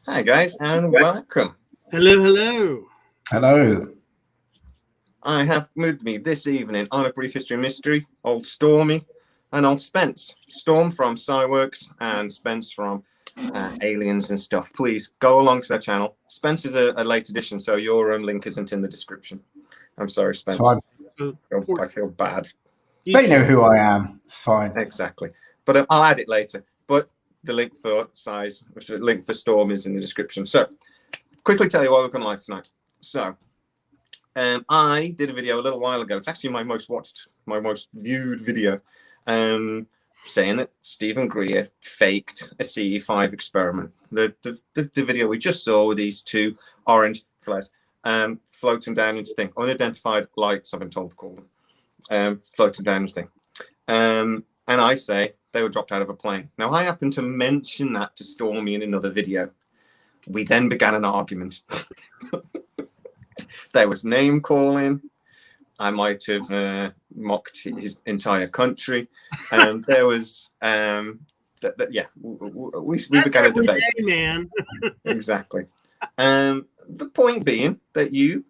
Hi guys, and welcome. Hello, hello. Hello. I have with me this evening on A Brief History of Mystery, old Stormy and old Spence. Storm from Sciworx and Spence from Aliens and stuff. Please go along to their channel. Spence is a late edition, so your link isn't in the description. I'm sorry, Spence. I feel bad. They know who I am. It's fine. Exactly. But I'll add it later. But the link for link for Storm is in the description. So, quickly tell you why we're going live tonight. So, I did a video a little while ago. It's actually my most viewed video, saying that Steven Greer faked a CE5 experiment. The video we just saw with these two orange flares floating down into thing, unidentified lights, I've been told to call them, floating down into thing. And I say they were dropped out of a plane. Now, I happened to mention that to Stormy in another video. We then began an argument. There was name calling. I might have mocked his entire country. And there was, we began a debate. Man. Exactly. The point being that you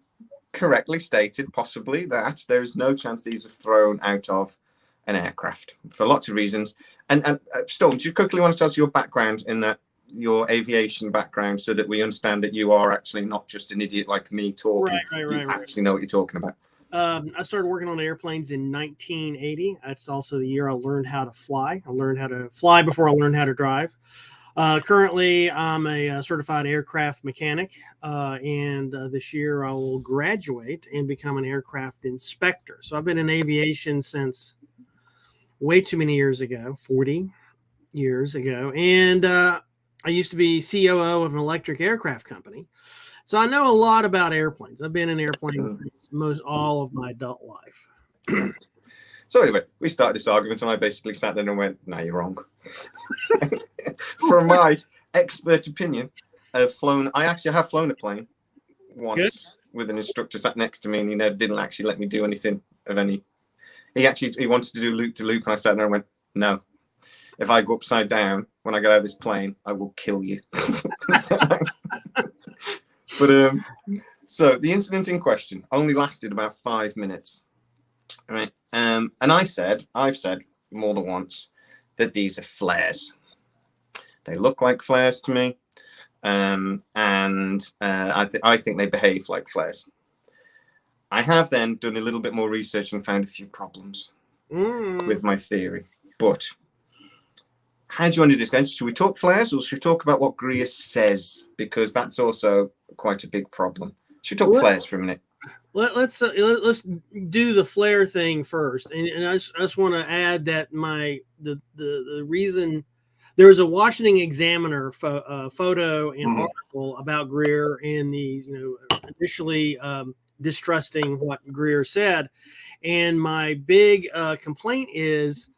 correctly stated, possibly, that there is no chance these were thrown out of an aircraft for lots of reasons. And Storm, do you quickly want to tell us your background in that, your aviation background, so that we understand that you are actually not just an idiot like me talking. Right. Actually know what you're talking about. I started working on airplanes in 1980. That's also the year I learned how to fly. I learned how to fly before I learned how to drive. Currently, I'm a certified aircraft mechanic, and this year I will graduate and become an aircraft inspector. So I've been in aviation since way too many years ago, 40 years ago. And I used to be COO of an electric aircraft company. So I know a lot about airplanes. I've been in airplanes most all of my adult life. So anyway, we started this argument and I basically sat there and went, no, you're wrong. From my expert opinion, I actually have flown a plane once with an instructor sat next to me, and he didn't actually let me do anything of any. He wanted to do loop to loop, and I sat there and went, no. If I go upside down when I get out of this plane, I will kill you. But so the incident in question only lasted about 5 minutes, right? And I've said more than once that these are flares. They look like flares to me, and I think they behave like flares. I have then done a little bit more research and found a few problems with my theory. But how do you want to do this? Should we talk flares, or should we talk about what Greer says? Because that's also quite a big problem. Should we talk flares for a minute? Let's do the flare thing first, and I just want to add that the reason there was a Washington Examiner photo and article about Greer and these, initially distrusting what Greer said, and my big complaint is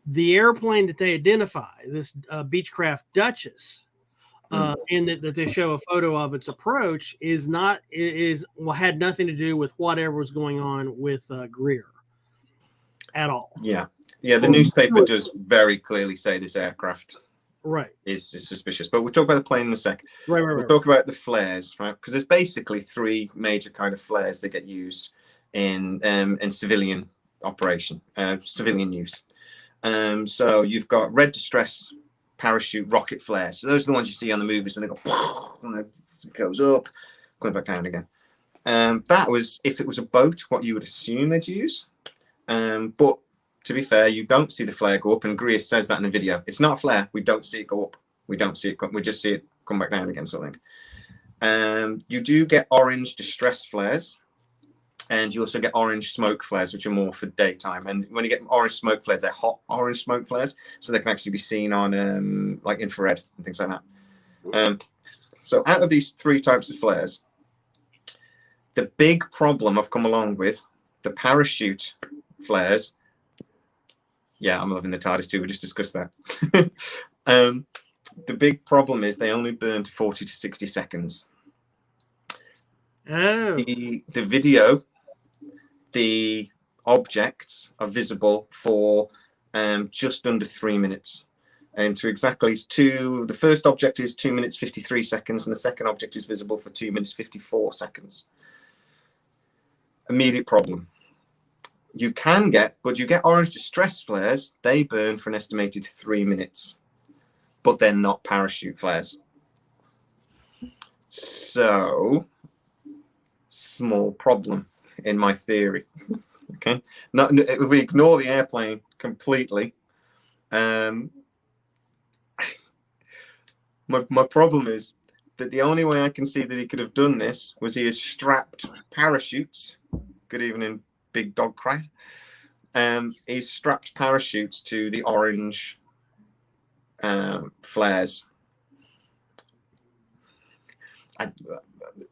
the airplane that they identify, this Beechcraft Duchess, and that they show a photo of its approach had nothing to do with whatever was going on with Greer at all. Yeah. The newspaper does very clearly say this aircraft is suspicious, but we'll talk about the plane in a sec. We'll talk about the flares, right? Because there's basically three major kind of flares that get used in civilian operation, civilian use. So you've got red distress parachute rocket flares. So those are the ones you see on the movies when they go, and it goes up, going back down again. That was, if it was a boat, what you would assume they'd use. But to be fair, you don't see the flare go up, and Greer says that in the video. It's not a flare. We don't see it go up. We don't see it. We just see it come back down again, sort of thing. You do get orange distress flares, and you also get orange smoke flares, which are more for daytime. And when you get orange smoke flares, they're hot orange smoke flares, so they can actually be seen on like infrared and things like that. So out of these three types of flares, the big problem I've come along with, the parachute flares. Yeah, I'm loving the TARDIS too. We just discussed that. The big problem is they only burn to 40 to 60 seconds. Oh. The video, the objects are visible for just under 3 minutes. And to exactly the first object is 2 minutes 53 seconds, and the second object is visible for 2 minutes 54 seconds. Immediate problem. You get orange distress flares. They burn for an estimated 3 minutes, but they're not parachute flares. So, small problem in my theory. Okay, if we ignore the airplane completely, my problem is that the only way I can see that he could have done this was he has strapped parachutes. Good evening, big dog cry. He's strapped parachutes to the orange flares.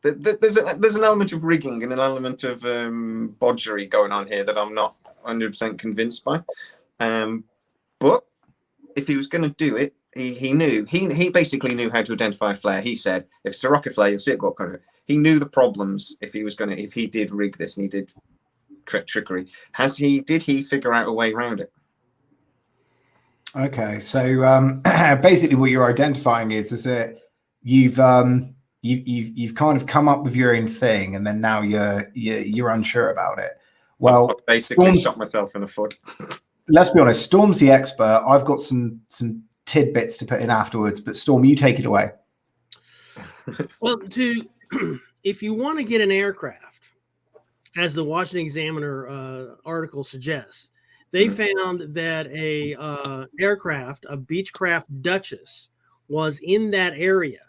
There's an element of rigging and an element of bodgery going on here that I'm not 100% convinced by. But if he was going to do it, he basically knew how to identify a flare. He said, if it's a rocket flare, you'll see it go up. He knew the problems if he did rig this and he did trickery. Did he figure out a way around it? Okay, so basically what you're identifying is that you've kind of come up with your own thing, and then now you're unsure about it. Well, I basically shot myself in the foot. Let's be honest, Storm's the expert. I've got some tidbits to put in afterwards, but Storm, you take it away. Well, if you want to get an aircraft, as the Washington Examiner article suggests, they found that a Beechcraft Duchess, was in that area.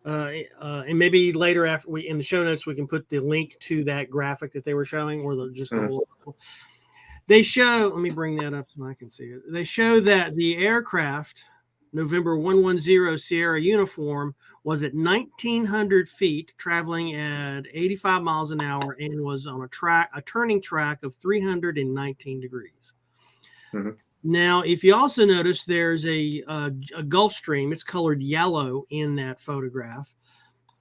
And maybe later, after in the show notes, we can put the link to that graphic that they were showing, or the whole. They show. Let me bring that up so I can see it. They show that the aircraft, November 110 Sierra uniform, was at 1,900 feet, traveling at 85 miles an hour, and was on a turning track of 319 degrees. Mm-hmm. Now, if you also notice, there's a Gulf Stream. It's colored yellow in that photograph,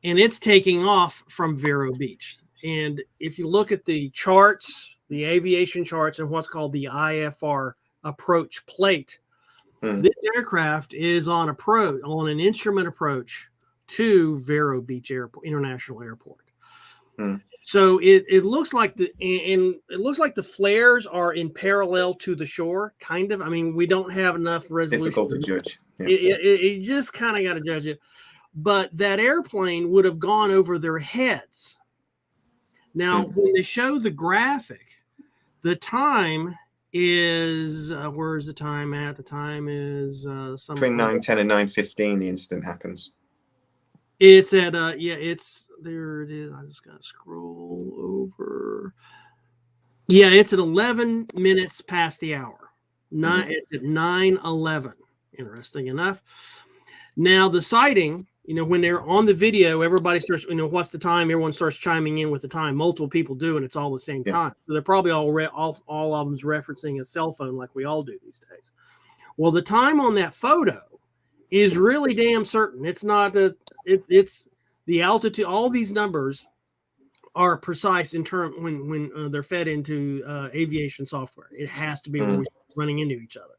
and it's taking off from Vero Beach. And if you look at the charts, the aviation charts, and what's called the IFR approach plate, this aircraft is on an instrument approach to Vero Beach International Airport. So it looks like the flares are in parallel to the shore, kind of. I mean, we don't have enough resolution. Difficult to judge. Yeah. It just kind of got to judge it. But that airplane would have gone over their heads. Now, when they show the graphic, the time is where's the time at? The time is between 9:10 and 9:15. The incident happens. It's at it's there. It is. I just gotta scroll over. Yeah, it's at 11 minutes past the hour. It's at 9:11. Interesting enough. Now the sighting. When they're on the video, everybody starts, what's the time? Everyone starts chiming in with the time. Multiple people do, and it's all the same time. So they're probably all of them's referencing a cell phone like we all do these days. Well, the time on that photo is really damn certain. It's not it's the altitude. All these numbers are precise in term when they're fed into aviation software. It has to be when we're running into each other.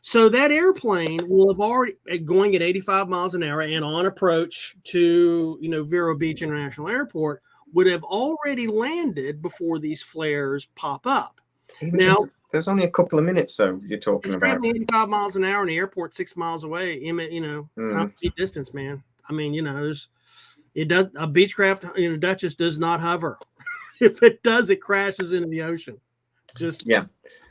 So that airplane will have already going at 85 miles an hour and on approach to, Vero Beach International Airport would have already landed before these flares pop up. There's only a couple of minutes, though, you're talking about. 85 miles an hour in the airport, 6 miles away. Complete distance, man. I mean, a Beechcraft, Duchess does not hover. If it does, it crashes into the ocean.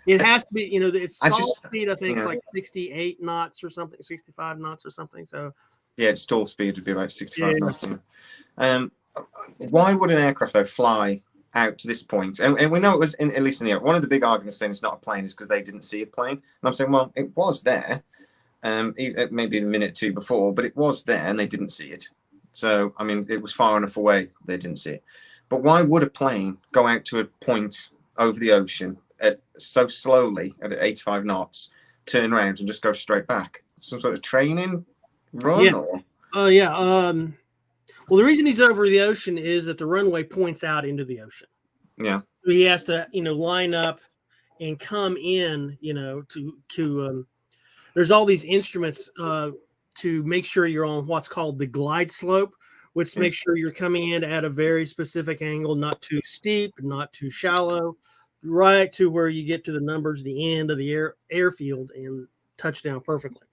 It has to be, it's stall speed, I think, it's like 68 knots or something, 65 knots or something. So, its stall speed would be about 65 knots. Why would an aircraft, though, fly out to this point? And we know it was, at least in the air. One of the big arguments saying it's not a plane is because they didn't see a plane. And I'm saying, well, it was there, maybe a minute or two before, but it was there and they didn't see it. So, I mean, it was far enough away they didn't see it. But why would a plane go out to a point over the ocean so slowly at 85 knots, turn around and just go straight back? Some sort of training run? Well, the reason he's over the ocean is that the runway points out into the ocean. Yeah. So he has to, line up and come in, to there's all these instruments to make sure you're on what's called the glide slope, which makes sure you're coming in at a very specific angle, not too steep, not too shallow, right to where you get to the numbers, the end of the airfield, and touch down perfectly.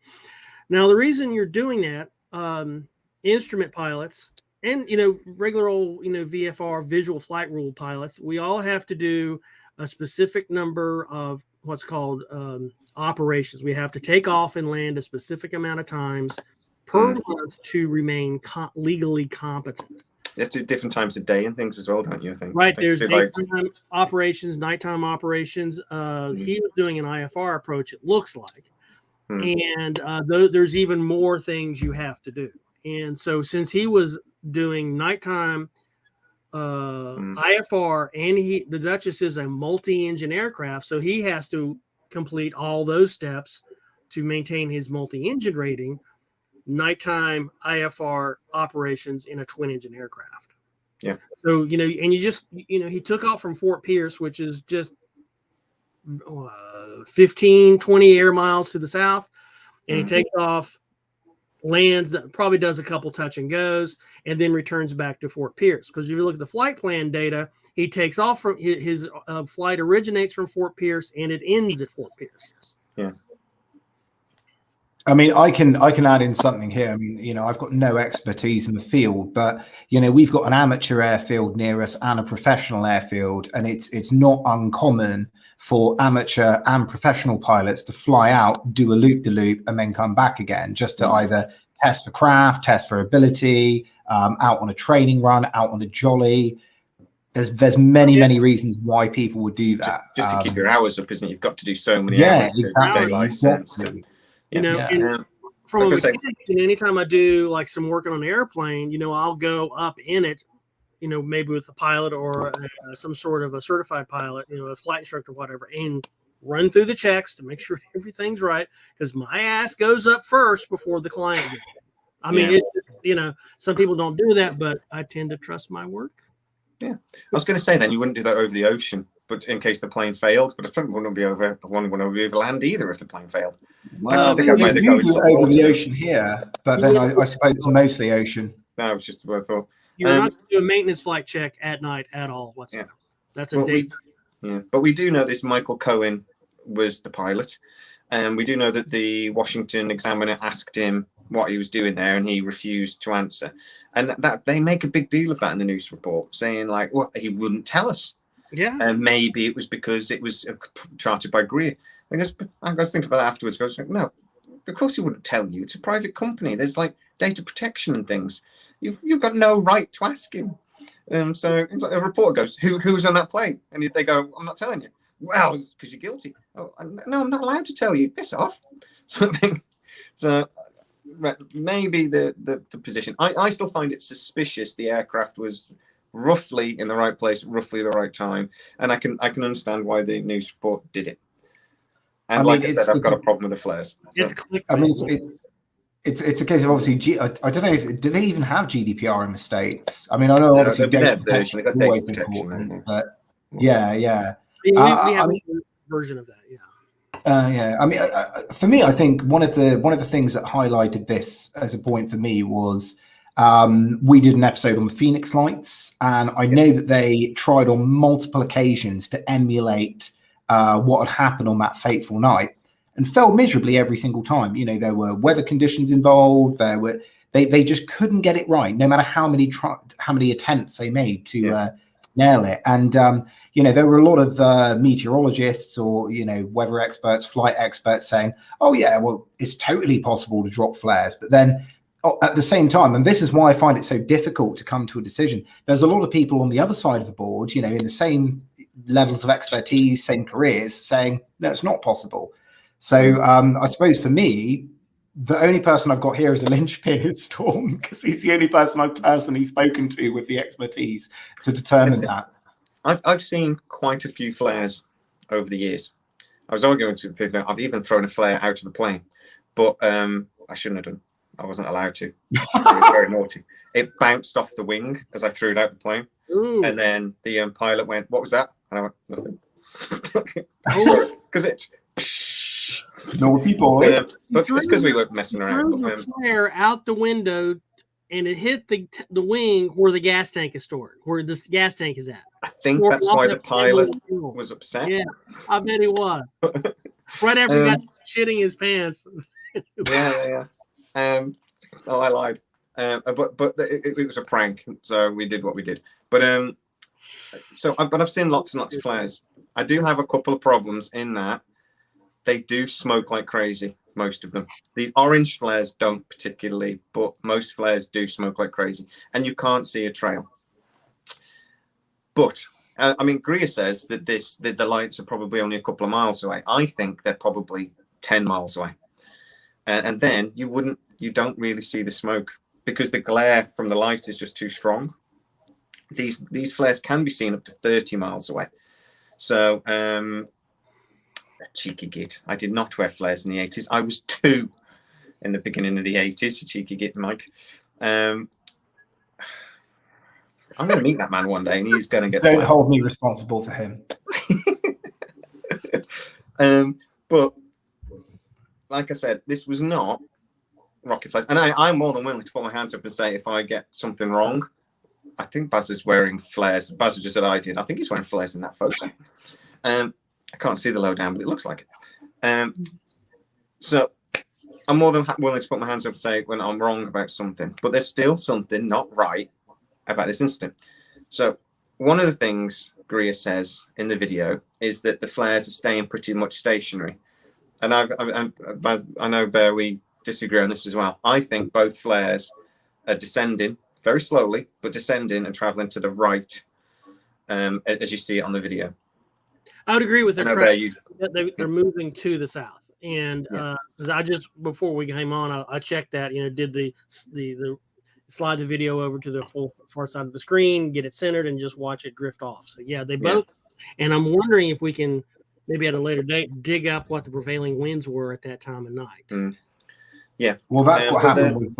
Now, the reason you're doing that, instrument pilots and, regular old, VFR, visual flight rule pilots, we all have to do a specific number of what's called operations. We have to take off and land a specific amount of times per month to remain legally competent. You have to do different times of day and things as well, don't you? I think. Right. There's daytime operations, nighttime operations. He was doing an IFR approach, it looks like. And there's even more things you have to do. And so since he was doing nighttime IFR, and the Duchess is a multi-engine aircraft, so he has to complete all those steps to maintain his multi-engine rating, nighttime IFR operations in a twin-engine aircraft. Yeah. So, and you just, he took off from Fort Pierce, which is just 15, 20 air miles to the south, and he takes off, lands, probably does a couple touch and goes, and then returns back to Fort Pierce. Because if you look at the flight plan data, he takes off from his flight originates from Fort Pierce and it ends at Fort Pierce. Yeah. I mean, I can add in something here. I mean, I've got no expertise in the field, but we've got an amateur airfield near us and a professional airfield, and it's not uncommon for amateur and professional pilots to fly out, do a loop-de-loop, and then come back again just to either test for craft, test for ability, out on a training run, out on a jolly. There's many reasons why people would do that. Just to keep your hours up, isn't it? You've got to do so many hours to stay licensed. Exactly. And from a mechanic, anytime I do like some work on an airplane, I'll go up in it, maybe with the pilot or some sort of a certified pilot, a flight instructor, whatever, and run through the checks to make sure everything's right, because my ass goes up first before the client gets it. I mean, some people don't do that, but I tend to trust my work. Yeah, I was going to say then you wouldn't do that over the ocean, but in case the plane failed, but it wouldn't be over land either if the plane failed. Well, you do over the ocean here, but then I suppose it's mostly ocean. No, it's just what I thought. You're not going to do a maintenance flight check at night at all whatsoever. Yeah. That's a day. But we do know this Michael Cohen was the pilot, and we do know that the Washington Examiner asked him what he was doing there, and he refused to answer. And that they make a big deal of that in the news report, saying like, well, he wouldn't tell us. Yeah. And maybe it was because it was chartered by Greer. I was thinking about that afterwards. I was like, no, of course he wouldn't tell you. It's a private company. There's like data protection and things. You've got no right to ask him. So a reporter goes, who's on that plane? And they go, I'm not telling you. Well, it's because you're guilty. Oh, no, I'm not allowed to tell you. Piss off. Something. So maybe the position. I still find it suspicious the aircraft was roughly in the right place, roughly the right time, and I can understand why the news report did it. And like I said, I've got a problem with the flares. So. It's a case of obviously. I don't know do they even have GDPR in the States? I mean, I know obviously data protection is always important, but yeah. We have a version of that, yeah. I mean, for me, I think one of the things that highlighted this as a point for me was we did an episode on the Phoenix Lights, and I know that they tried on multiple occasions to emulate what had happened on that fateful night, and failed miserably every single time. There were weather conditions involved. They just couldn't get it right, no matter how many attempts they made to nail it. And there were a lot of meteorologists or weather experts, flight experts saying, "Oh yeah, well, it's totally possible to drop flares." But then at the same time, and this is why I find it so difficult to come to a decision, there's a lot of people on the other side of the board, in the same levels of expertise, same careers, saying, no, it's not possible. So I suppose for me, the only person I've got here as a linchpin is Storm, because he's the only person I've personally spoken to with the expertise to determine that. I've seen quite a few flares over the years. I was arguing with them. I've even thrown a flare out of the plane, but I shouldn't have done. I wasn't allowed to. It was very naughty. It bounced off the wing as I threw it out the plane. Ooh. And then the pilot went, "What was that?" And I went, "Nothing." Because it. Naughty boy. But it's because we were messing around. Threw the flare out the window, and it hit the wing where the gas tank is stored, where this gas tank is at. I think that's why the pilot was upset. Yeah, I bet he was. Right after he got shitting his pants. Yeah. Oh, I lied. But it was a prank, so we did what we did. But I've seen lots and lots of flares. I do have a couple of problems in that they do smoke like crazy. Most of them. These orange flares don't particularly, but most flares do smoke like crazy, and you can't see a trail. But I mean, Greer says that the lights are probably only a couple of miles away. I think they're probably 10 miles away, and then you don't really see the smoke because the glare from the light is just too strong. These flares can be seen up to 30 miles away. So cheeky git. I did not wear flares in the 80s. I was 2 in the beginning of the 80s. Cheeky git, Mike. I'm going to meet that man one day, and he's going to get. Don't hold me responsible for him. But like I said, this was not rocket flares, and I'm more than willing to put my hands up and say if I get something wrong. I think Baz is wearing flares. Baz just said I did. I think he's wearing flares in that photo. I can't see the lowdown, but it looks like it. So I'm more than willing to put my hands up and say when I'm wrong about something, but there's still something not right about this incident. So one of the things Greer says in the video is that the flares are staying pretty much stationary. And I know, Bear, we disagree on this as well. I think both flares are descending very slowly, but descending and traveling to the right, as you see it on the video. I would agree with that. They're moving to the south, and because I just before we came on, I checked that. Did the slide the video over to the full far side of the screen, get it centered, and just watch it drift off. So they both. And I'm wondering if we can maybe at a later date dig up what the prevailing winds were at that time of night. Yeah. Well, that's what happened with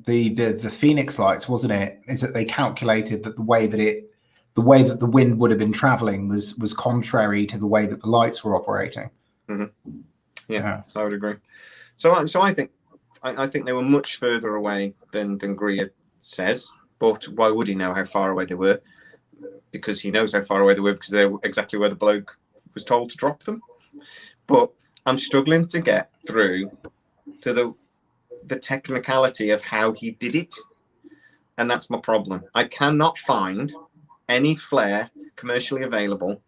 the Phoenix lights, wasn't it? Is that they calculated that the way that the wind would have been traveling was contrary to the way that the lights were operating. Mm-hmm. Yeah, I would agree. So I think they were much further away than Greer says. But why would he know how far away they were? Because he knows how far away they were because they're exactly where the bloke was told to drop them. But I'm struggling to get through to the technicality of how he did it, and that's my problem. I cannot find any flare commercially available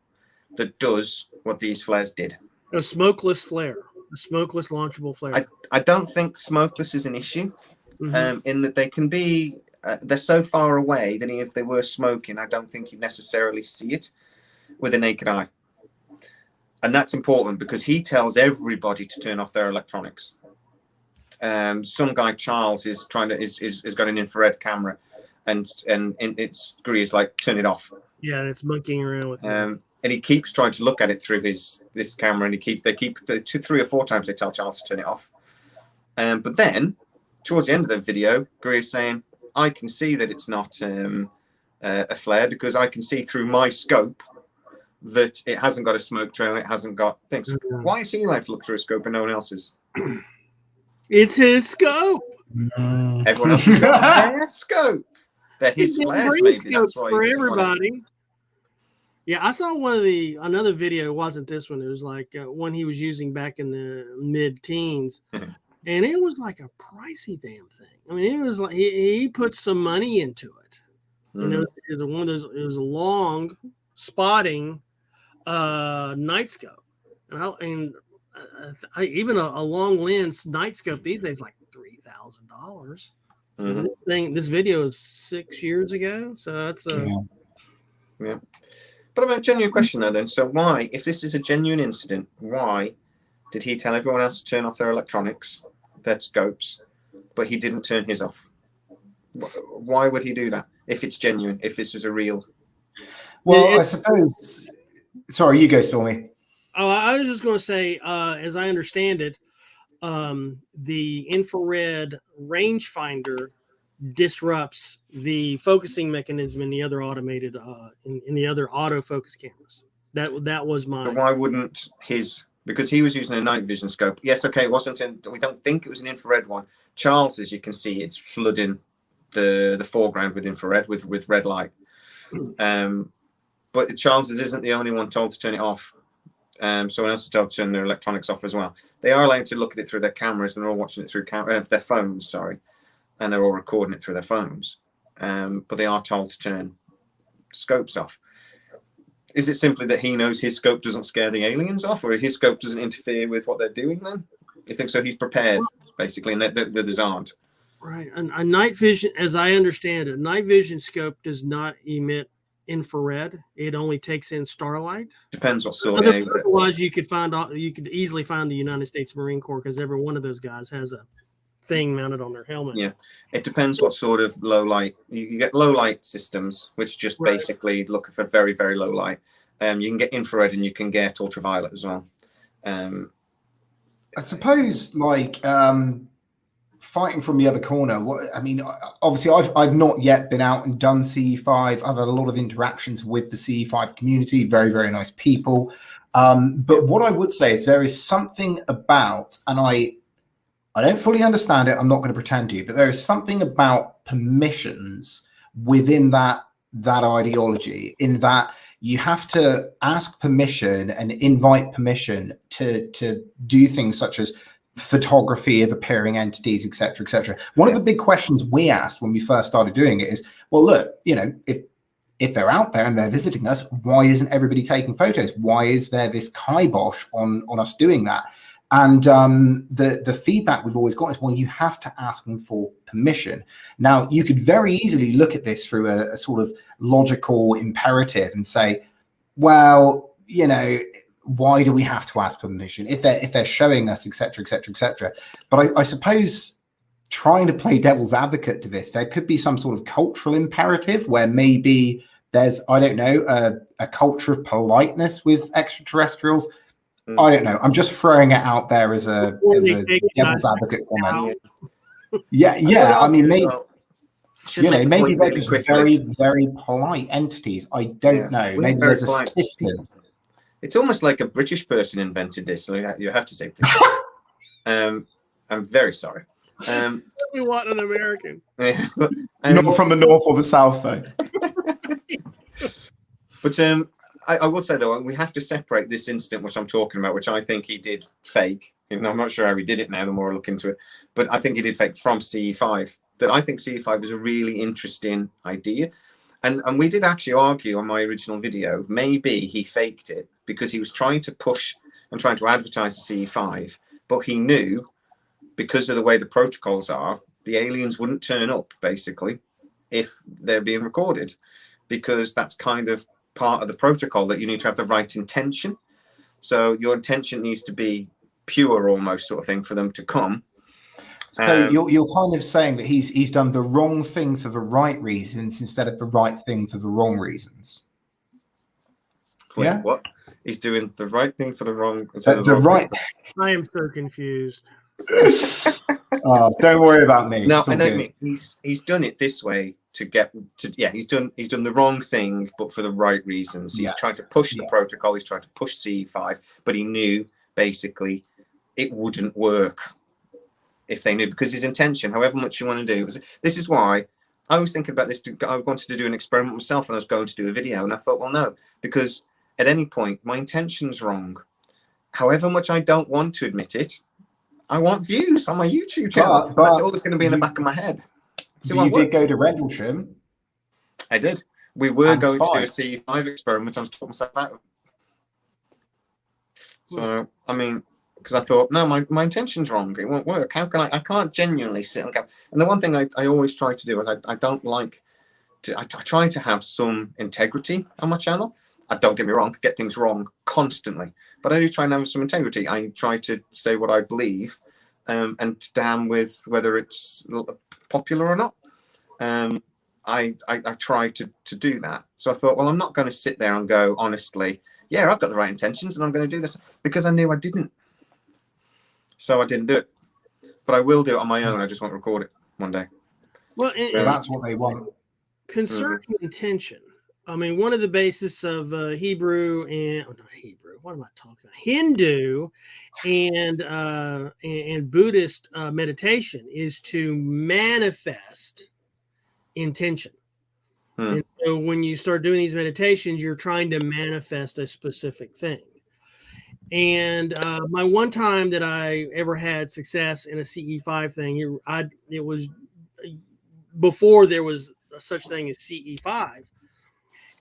that does what these flares did. A smokeless flare, a smokeless launchable flare. I don't think smokeless is an issue, in that they can be, they're so far away that if they were smoking, I don't think you necessarily see it with a naked eye. And that's important because he tells everybody to turn off their electronics. Some guy, Charles, is got an infrared camera, and it's Greer's like, turn it off. Yeah, it's monkeying around with and he keeps trying to look at it through this camera, and they keep 3 or 4 times they tell Charles to turn it off. But then towards the end of the video, Greer's saying, I can see that it's not a flare because I can see through my scope that it hasn't got a smoke trail, it hasn't got things. Why is he allowed to look through a scope and no one else's? It's his scope. Everyone else has got their scope. They're his flares, maybe. That's why for everybody. Yeah, I saw another video. It wasn't this one. It was like one he was using back in the mid-teens, and it was like a pricey damn thing. I mean, it was like he put some money into it. And it was a long spotting night scope, and even a long lens night scope these days like $3,000. This video is 6 years ago, so that's yeah. But about a genuine question though, then. So why, if this is a genuine incident, why did he tell everyone else to turn off their electronics, their scopes, but he didn't turn his off? Why would he do that if it's genuine? If this was a real? Well, I suppose. Sorry, you go, Stormy. Oh, I was just going to say, as I understand it, the infrared rangefinder disrupts the focusing mechanism in the other automated in the other autofocus cameras. That was my. But why wouldn't his because he was using a night vision scope. Yes, okay, it wasn't. We don't think it was an infrared one. Charles, as you can see, it's flooding the foreground with infrared with red light. But Charles's isn't the only one told to turn it off. Someone else is told to turn their electronics off as well. They are allowed to look at it through their cameras, and they're all watching it through their phones. Sorry, and they're all recording it through their phones. But they are told to turn scopes off. Is it simply that he knows his scope doesn't scare the aliens off, or his scope doesn't interfere with what they're doing? Then you think so? He's prepared, basically, and the others aren't. Right. A night vision, as I understand it, a night vision scope does not emit infrared. It only takes in starlight. Depends what sort. Otherwise, you could easily find the United States Marine Corps, because every one of those guys has a thing mounted on their helmet. Yeah, it depends what sort of low light. You get low light systems, which just basically look for very, very low light. You can get infrared and you can get ultraviolet as well. I suppose, like, fighting from the other corner. Obviously, I've not yet been out and done CE5. I've had a lot of interactions with the CE5 community. Very, very nice people. But what I would say is there is something about, and I don't fully understand it. I'm not going to pretend to, but there is something about permissions within that ideology, in that you have to ask permission and invite permission to do things such as photography of appearing entities, etc., etc. One of the big questions we asked when we first started doing it is, well, look, if they're out there and they're visiting us, why isn't everybody taking photos? Why is there this kibosh on us doing that? And the feedback we've always got is, well, you have to ask them for permission. Now, you could very easily look at this through a sort of logical imperative and say, well, why do we have to ask permission if they're showing us, etc., etc., etc. But I suppose, trying to play devil's advocate to this, there could be some sort of cultural imperative where maybe there's, I don't know, a culture of politeness with extraterrestrials. I don't know. I'm just throwing it out there as a devil's advocate comment. Yeah. I mean, maybe they're just very, very polite entities. I don't know. Maybe there's a system. It's almost like a British person invented this. So you have to say, I'm very sorry. We want an American. Not from the north or the south, though. But I will say, though, we have to separate this incident, which I'm talking about, which I think he did fake. I'm not sure how he did it now, the more I look into it. But I think he did fake from CE5. That I think CE5 is a really interesting idea. And we did actually argue on my original video, maybe he faked it because he was trying to push and trying to advertise the CE5. But he knew, because of the way the protocols are, the aliens wouldn't turn up, basically, if they're being recorded. Because that's kind of part of the protocol, that you need to have the right intention. So your intention needs to be pure, almost, sort of thing, for them to come. So you're kind of saying that he's done the wrong thing for the right reasons instead of the right thing for the wrong reasons. Wait, yeah. What? He's doing the right thing for the wrong. I am so confused. Don't worry about me. No, I don't mean he's done it this way to get to. Yeah, he's done the wrong thing, but for the right reasons. He's trying to push the protocol. He's trying to push CE5, but he knew basically it wouldn't work if they knew, because his intention, however much you want to do, this is why I was thinking about this. I wanted to do an experiment myself, and I was going to do a video, and I thought, well, no, because at any point my intention's wrong. However much I don't want to admit it, I want views on my YouTube channel. But that's always going to be in the back of my head. So you did go to Rendlesham. I did. We were going to do a CE5 experiment. I was talking myself out of it. So, I mean, because I thought, no, my intention's wrong. It won't work. How can I can't genuinely sit on camera. And the one thing I always try to do is I don't like to, I try to have some integrity on my channel. Don't get me wrong, get things wrong constantly. But I do try and have some integrity. I try to say what I believe and stand with whether it's popular or not. I try to do that. So I thought, well, I'm not going to sit there and go, honestly, yeah, I've got the right intentions and I'm going to do this, because I knew I didn't. So I didn't do it. But I will do it on my own. I just won't record it one day. Well, that's what they want. Concerning intention, I mean, one of the basis of Hebrew and not Hebrew. What am I talking about? Hindu and Buddhist meditation is to manifest intention. And so when you start doing these meditations, you're trying to manifest a specific thing. And my one time that I ever had success in a CE5 thing, it was before there was such thing as CE5.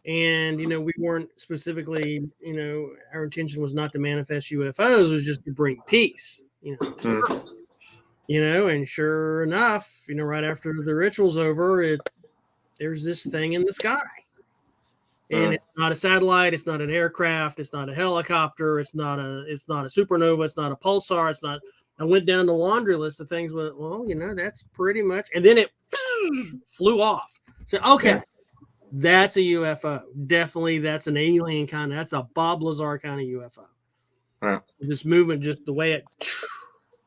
And, we weren't specifically, our intention was not to manifest UFOs, it was just to bring peace, and sure enough, right after the ritual's over, there's this thing in the sky. And it's not a satellite, it's not an aircraft, it's not a helicopter, it's not a supernova, it's not a pulsar, it's not. I went down the laundry list of things. Well, that's pretty much, and then it flew off. So okay, that's a UFO. Definitely, that's an alien kind. That's a Bob Lazar kind of UFO. Right. This movement, just the way it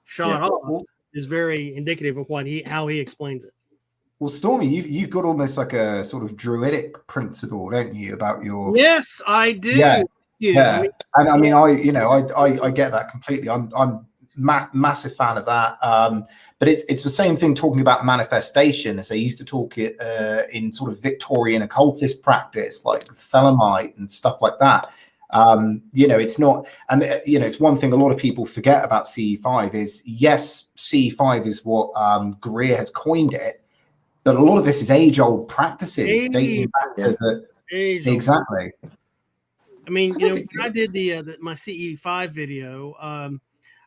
shot off, is very indicative of how he explains it. Well, Stormy, you've got almost like a sort of druidic principle, don't you, about your? Yes, I do. Yeah. And I mean, I get that completely. I'm massive fan of that. But it's the same thing talking about manifestation as they used to talk it in sort of Victorian occultist practice, like Thelemite and stuff like that. It's not, and it's one thing a lot of people forget about CE5 is, yes, CE5 is what Greer has coined it. But a lot of this is age-old practices dating back to the exactly. I mean, when I did my CE5 video,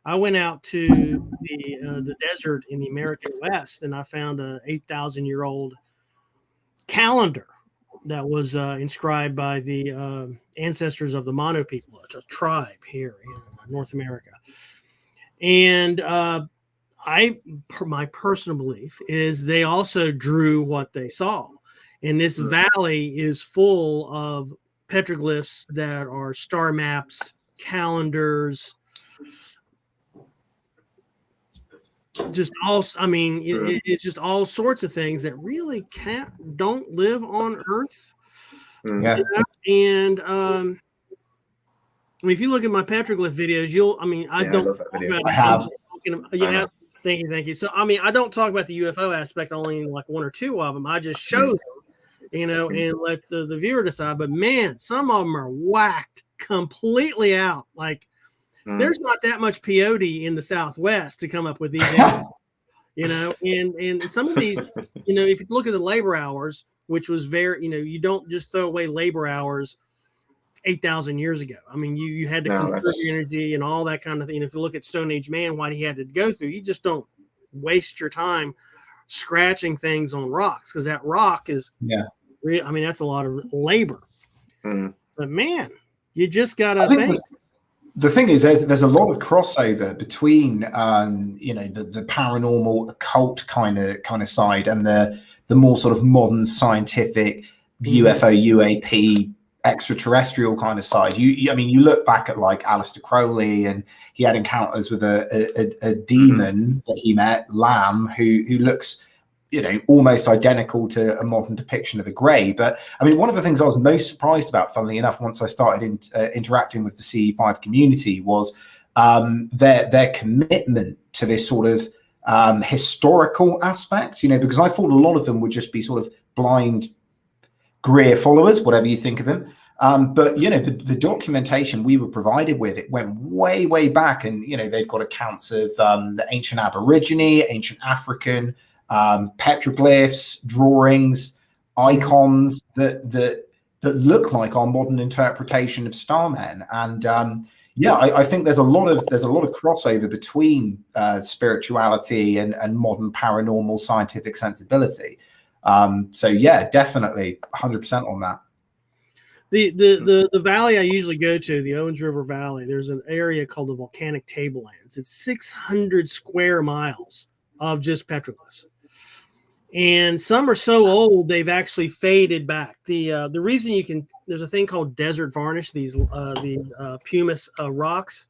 I went out to the desert in the American West, and I found a 8,000-year-old calendar that was inscribed by the ancestors of the Mono people, a tribe here in North America, and my personal belief is they also drew what they saw. And this valley is full of petroglyphs that are star maps, calendars, just all, it's just all sorts of things that really don't live on Earth. Yeah. And if you look at my petroglyph videos, I have. Thank you. So, I don't talk about the UFO aspect only in like one or two of them. I just show them, and let the viewer decide. But man, some of them are whacked completely out. Like there's not that much peyote in the Southwest to come up with these, and some of these, if you look at the labor hours, which was very, you don't just throw away labor hours 8,000 years ago. I mean, you had to conserve your energy and all that kind of thing. If you look at Stone Age man, what he had to go through, you just don't waste your time scratching things on rocks, because that rock is, that's a lot of labor. But man, you just got to think. The thing is, there's a lot of crossover between, the paranormal occult kind of side and the more sort of modern scientific UFO, UAP, extraterrestrial kind of side. You look back at like Aleister Crowley, and he had encounters with a demon that he met, Lamb, who looks almost identical to a modern depiction of a grey. But one of the things I was most surprised about, funnily enough, once I started interacting with the CE5 community, was their commitment to this sort of historical aspect, because I thought a lot of them would just be sort of blind Greer followers, whatever you think of them. But the documentation we were provided with, it went way back, and they've got accounts of the ancient Aborigine, ancient African, petroglyphs, drawings, icons that look like our modern interpretation of starmen. And I think there's a lot of crossover between spirituality and modern paranormal scientific sensibility. Definitely 100% on that. The valley I usually go to, the Owens River Valley, there's an area called the Volcanic Tablelands. It's 600 square miles of just petroglyphs. And some are so old they've actually faded back. The reason there's a thing called desert varnish, the pumice rocks.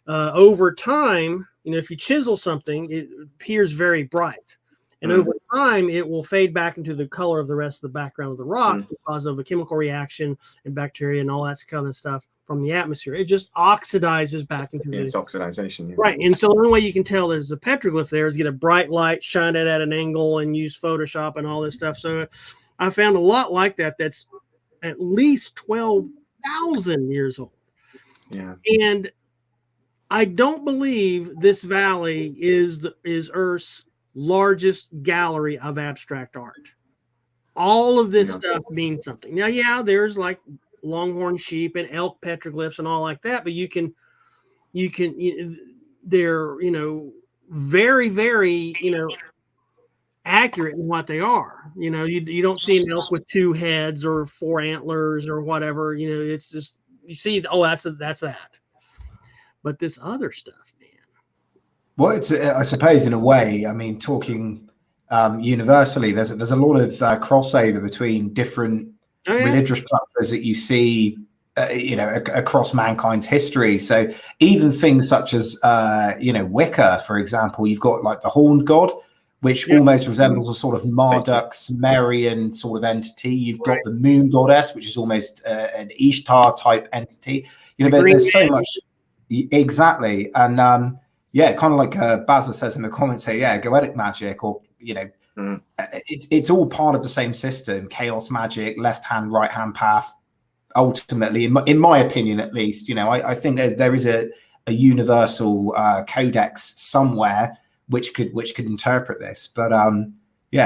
Over time, if you chisel something, it appears very bright. And over time, it will fade back into the color of the rest of the background of the rock because of a chemical reaction and bacteria and all that kind of stuff from the atmosphere. It just oxidizes back into it's oxidization. Yeah. Right. And so the only way you can tell there's a petroglyph there is get a bright light, shine it at an angle, and use Photoshop and all this stuff. So I found a lot like that that's at least 12,000 years old. Yeah. And I don't believe this valley is Earth's largest gallery of abstract art. All of this stuff means something. Now, yeah, there's like longhorn sheep and elk petroglyphs and all like that, but they're, very, very, accurate in what they are. You don't see an elk with 2 heads or 4 antlers or whatever. It's just, you see, oh, that's that. But this other stuff, man. Well, it's I suppose in a way, I mean, talking universally, there's a lot of crossover between different religious structures that you see, across mankind's history. So even things such as, Wicca, for example, you've got like the horned god, which almost resembles a sort of Marduk Sumerian sort of entity. You've got the moon goddess, which is almost an Ishtar type entity. There's so much. Exactly. And kind of like Bazza says in the comments, say, goetic magic, or, it's all part of the same system, chaos magic, left hand, right hand path. Ultimately, in my opinion, at least, I think there is a universal codex somewhere which could interpret this. But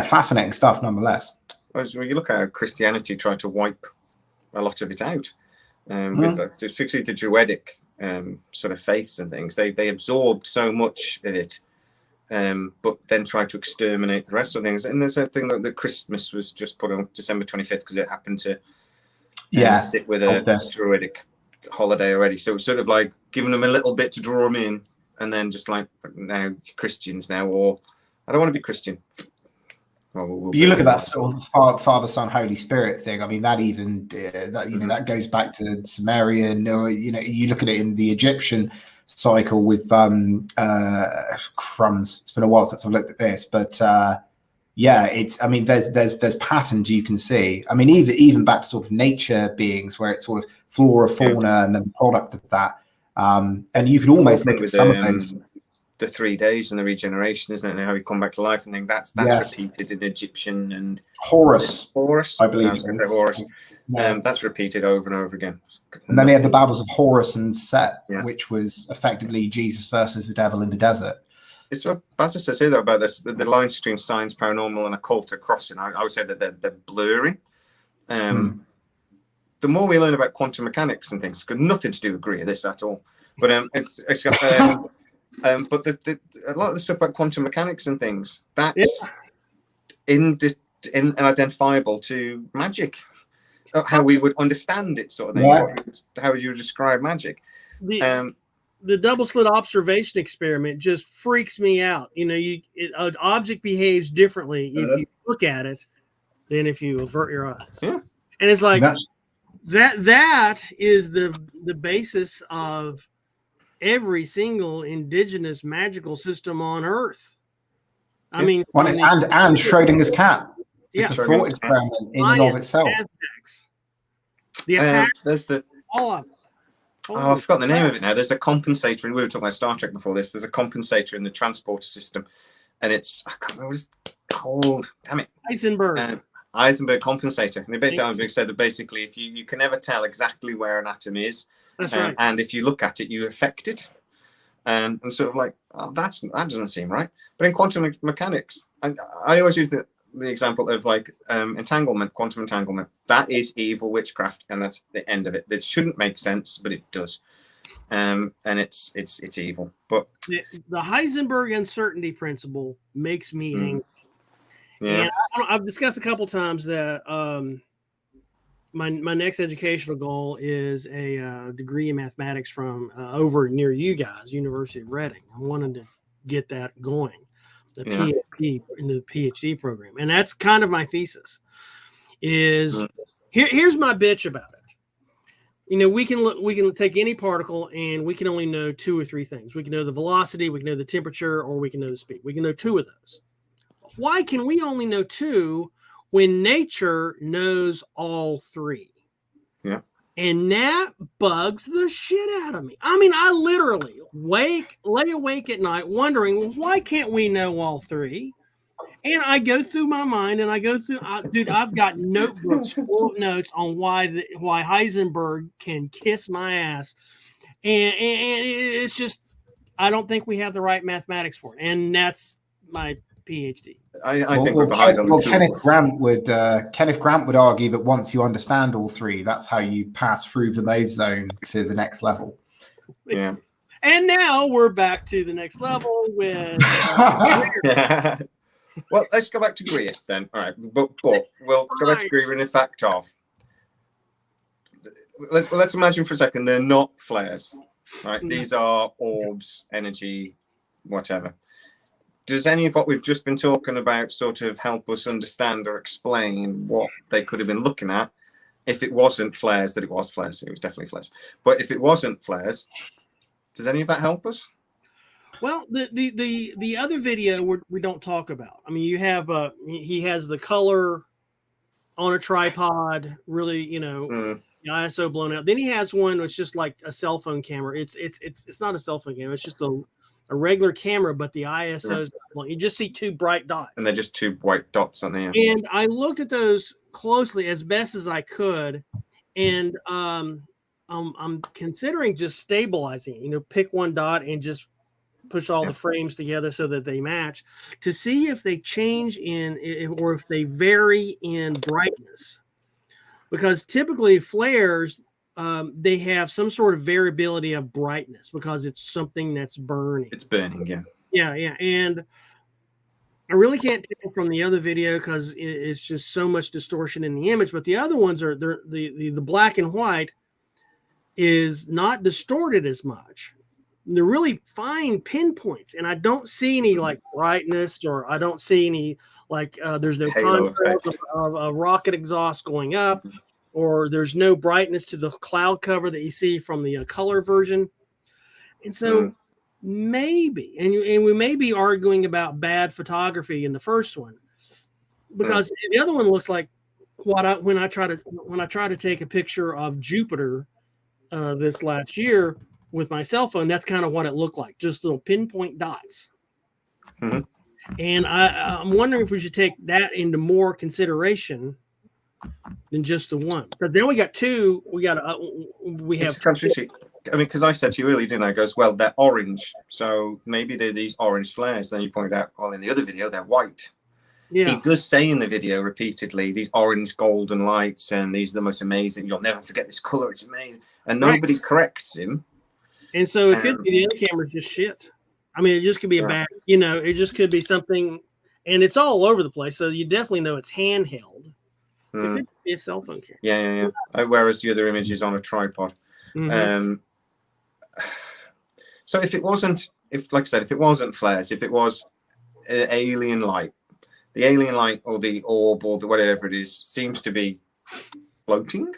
fascinating stuff nonetheless. When you look at how Christianity tried to wipe a lot of it out, with especially the Druidic sort of faiths and things, they absorbed so much of it, but then tried to exterminate the rest of things. And there's a thing that Christmas was just put on December 25th because it happened to sit with a Druidic holiday already. So it's sort of like giving them a little bit to draw them in, and then just like, now Christians now, or I don't want to be Christian. Well, you look at that sort of Father, Son, Holy Spirit thing. I mean, that even that goes back to Sumerian. Or you look at it in the Egyptian cycle with crumbs. It's been a while since I've looked at this, but it's. I mean, there's patterns you can see. I mean, even back to sort of nature beings, where it's sort of flora, fauna, and then the product of that. And you could almost look at some of those. The 3 days and the regeneration, isn't it? And how we come back to life, and think that's repeated in Egyptian and Horus, I believe. Horus. That's repeated over and over again. And then we have the battles of Horus and Set, which was effectively Jesus versus the devil in the desert. It's what Bazza says here, though, about this, the lines between science, paranormal, and occult are crossing. I would say that they're blurring. The more we learn about quantum mechanics and things, it's got nothing to do with Greer, this at all. But it's got. But a lot of the stuff about quantum mechanics and things, that's identifiable to magic, how we would understand it, sort of thing. How would you describe magic? The double slit observation experiment just freaks me out. An object behaves differently if you look at it than if you avert your eyes. Yeah, and it's like that is the basis of every single indigenous magical system on Earth. I mean, and Schrodinger's cat. It's a thought experiment in and of itself. There's the I've forgotten the name of it now. There's a compensator, and we were talking about Star Trek before this. There's a compensator in the transporter system, and I can't remember what it's called. Damn it, Heisenberg compensator. And it basically said that basically, if you can never tell exactly where an atom is. That's right. And if you look at it, you affect it, and sort of like, that doesn't seem right. But in quantum mechanics, I always use the example of like entanglement, quantum entanglement. That is evil witchcraft, and that's the end of it. It shouldn't make sense, but it does, and it's evil. But the Heisenberg uncertainty principle makes me angry. Yeah, and I've discussed a couple times that. My next educational goal is a degree in mathematics from over near you guys, University of Reading. I wanted to get that going, the PhD in the PhD program, and that's kind of my thesis. Here's my bitch about it. We can take any particle and we can only know 2 or 3 things. We can know the velocity, we can know the temperature, or we can know the speed. We can know 2 of those. why can we only know 2 when nature knows all 3? Yeah. And that bugs the shit out of me. I mean, I literally lay awake at night wondering, well, why can't we know all 3? And I go through my mind, and I go through, dude, I've got notebooks full of notes on why Heisenberg can kiss my ass. And it's just, I don't think we have the right mathematics for it. And that's my PhD. I think we're behind on the tools. Kenneth Grant would argue that once you understand all 3, that's how you pass through the mauve zone to the next level. Yeah. And now we're back to the next level with. Yeah. Well, let's go back to Greer then. All right, but we'll go back to Greer in effect of. Let's imagine for a second they're not flares, right? These are orbs, energy, whatever. Does any of what we've just been talking about sort of help us understand or explain what they could have been looking at if it wasn't flares? That it was flares. It was definitely flares. But if it wasn't flares, does any of that help us? Well, the other video we don't talk about. I mean, you have he has the color on a tripod, really, the ISO blown out. Then he has one that's just like a cell phone camera. It's not a cell phone camera. It's just a regular camera, but the ISO is you just see 2 bright dots. And they're just 2 white dots on there. And I looked at those closely as best as I could, and I'm considering just stabilizing it. Pick one dot and just push all the frames together so that they match to see if they change or if they vary in brightness, because typically flares they have some sort of variability of brightness because it's something that's burning. It's burning, yeah, and I really can't tell from the other video because it's just so much distortion in the image, but the other ones are the black and white is not distorted as much. They're really fine pinpoints, and I don't see any like brightness, or I don't see any like there's no contrast of a rocket exhaust going up, or there's no brightness to the cloud cover that you see from the color version. And so maybe, and we may be arguing about bad photography in the first one, because the other one looks like when I try to take a picture of Jupiter this last year with my cell phone, that's kind of what it looked like, just little pinpoint dots. And I'm wondering if we should take that into more consideration than just the one, because then we got 2. We have. I mean, because I said to you earlier, didn't I? Goes, well, they're orange, so maybe they're these orange flares. Then you pointed out, well, in the other video, they're white. Yeah. He does say in the video repeatedly, these orange golden lights, and these are the most amazing. You'll never forget this color. It's amazing, and nobody corrects him. And so it could be the other camera's just shit. I mean, it just could be a bad, it just could be something, and it's all over the place. So you definitely know it's handheld. So it could be a cell phone camera. Yeah. Whereas the other image is on a tripod. So if it wasn't, like I said, if it wasn't flares, if it was an alien light, the alien light or the orb or the whatever it is seems to be floating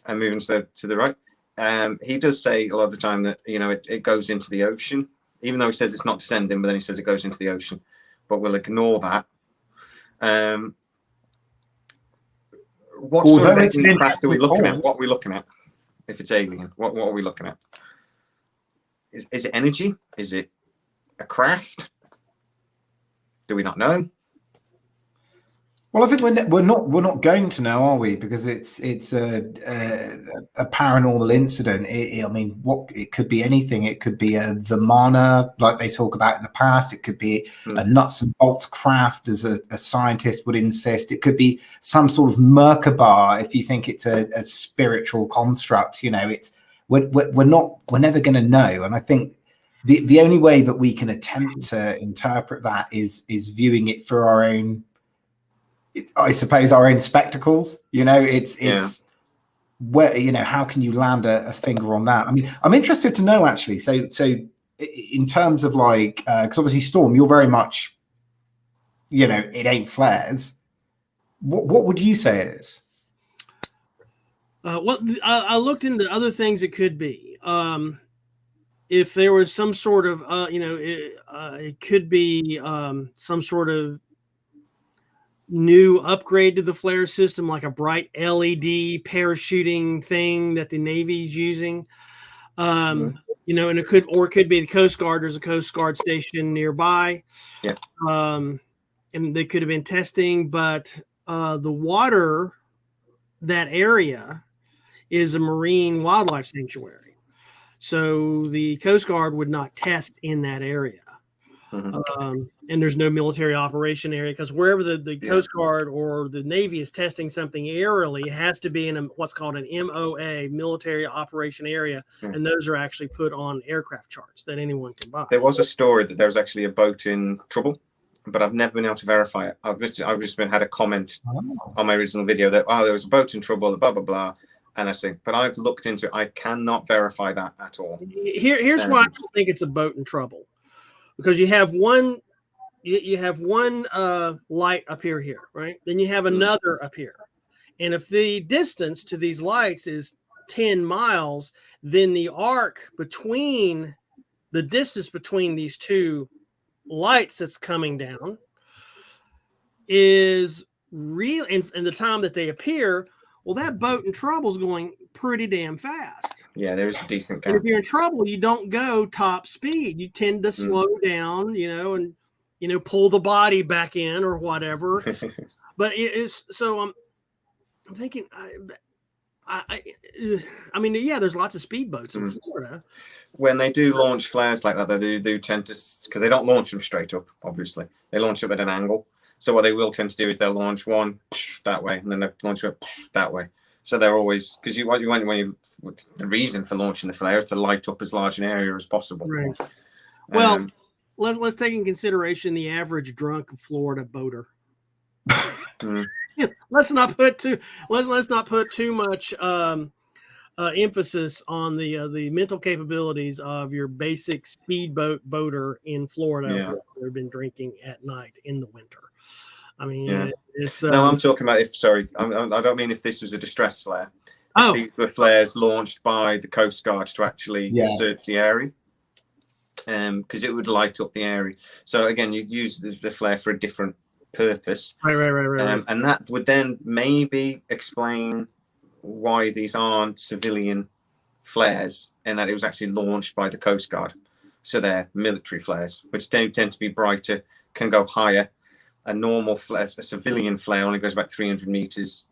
and moving to the right. He does say a lot of the time that it goes into the ocean, even though he says it's not descending, but then he says it goes into the ocean. But we'll ignore that. What sort of craft are we looking at? What are we looking at? If it's alien, what are we looking at? Is it energy? Is it a craft? Do we not know? Well, I think we're not going to know, are we? Because it's a paranormal incident. I mean, it could be anything. It could be a Vimana, like they talk about in the past. It could be a nuts and bolts craft, as a scientist would insist. It could be some sort of Merkaba, if you think it's a spiritual construct. We're never going to know. And I think the only way that we can attempt to interpret that is viewing it for our own, I suppose, our own spectacles. It's where, how can you land a finger on that? I mean, I'm interested to know, actually. So in terms of like, because obviously Storm, you're very much, it ain't flares. What would you say it is? Well, I looked into other things it could be. If there was some sort of, it could be some sort of new upgrade to the flare system, like a bright LED parachuting thing that the Navy's using. You know, and it could be the Coast Guard. There's a Coast Guard station nearby. Yeah. And they could have been testing, but the water, that area is a marine wildlife sanctuary. So the Coast Guard would not test in that area. And there's no military operation area, because wherever the Coast Guard or the Navy is testing something aerially, it has to be in what's called an MOA, military operation area. And those are actually put on aircraft charts that anyone can buy. There was a story that there was actually a boat in trouble, but I've never been able to verify it. I've just had a comment on my original video that, there was a boat in trouble, blah, blah, blah. And I think, but I've looked into it. I cannot verify that at all. Here's why I don't think it's a boat in trouble. Because you have one light up here, right? Then you have another up here. And if the distance to these lights is 10 miles, then the arc between the distance between these two lights that's coming down is real. And the time that they appear, well, that boat in trouble is going pretty damn fast. Yeah, there's a decent gap. And if you're in trouble, you don't go top speed. You tend to slow down, and pull the body back in or whatever. But it is so. I'm thinking. I mean, there's lots of speedboats in Florida. When they do launch flares like that, they do tend to, because they don't launch them straight up. Obviously, they launch them at an angle. So what they will tend to do is they'll launch one that way, and then they launch it that way. So they're always, because the reason for launching the flare is to light up as large an area as possible. Right. Well, let's take in consideration the average drunk Florida boater. Let's not put too much emphasis on the mental capabilities of your basic speedboat boater in Florida who have been drinking at night in the winter. I mean, it's no, I'm talking about I don't mean if this was a distress flare. These were flares launched by the Coast Guard to actually search the area, because it would light up the area. So again, you use the flare for a different purpose, right. And that would then maybe explain why these aren't civilian flares, and that it was actually launched by the Coast Guard. So they're military flares, which tend to be brighter, can go higher. A normal flare, a civilian flare, only goes about 300 meters.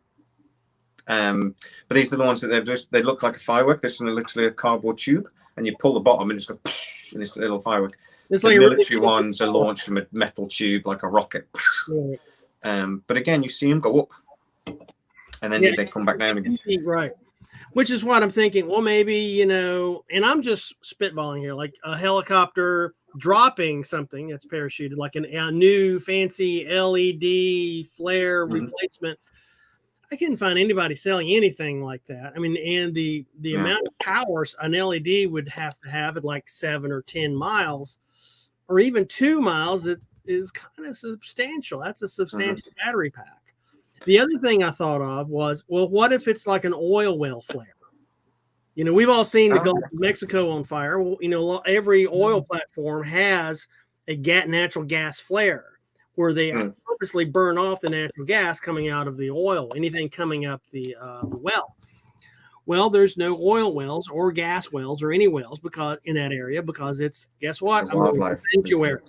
But these are the ones that they look like a firework. There's literally a cardboard tube, and you pull the bottom and it's got and this little firework. It's the like military ones are launched from a metal tube like a rocket. But again, you see them go up, and then they come back down again. Right. Which is what I'm thinking. Well, maybe, and I'm just spitballing here, like a helicopter dropping something that's parachuted, like a new fancy LED flare replacement. I couldn't find anybody selling anything like that. I mean, and the amount of power an LED would have to have at like 7 or 10 miles, or even 2 miles, it is kind of substantial. That's a substantial battery pack. The other thing I thought of was, well, what if it's like an oil well flare? We've all seen the Gulf of Mexico on fire. Well, every oil platform has a natural gas flare where they purposely burn off the natural gas coming out of the oil, anything coming up the well. Well, there's no oil wells or gas wells or any wells in that area, because it's, guess what? A wildlife sanctuary.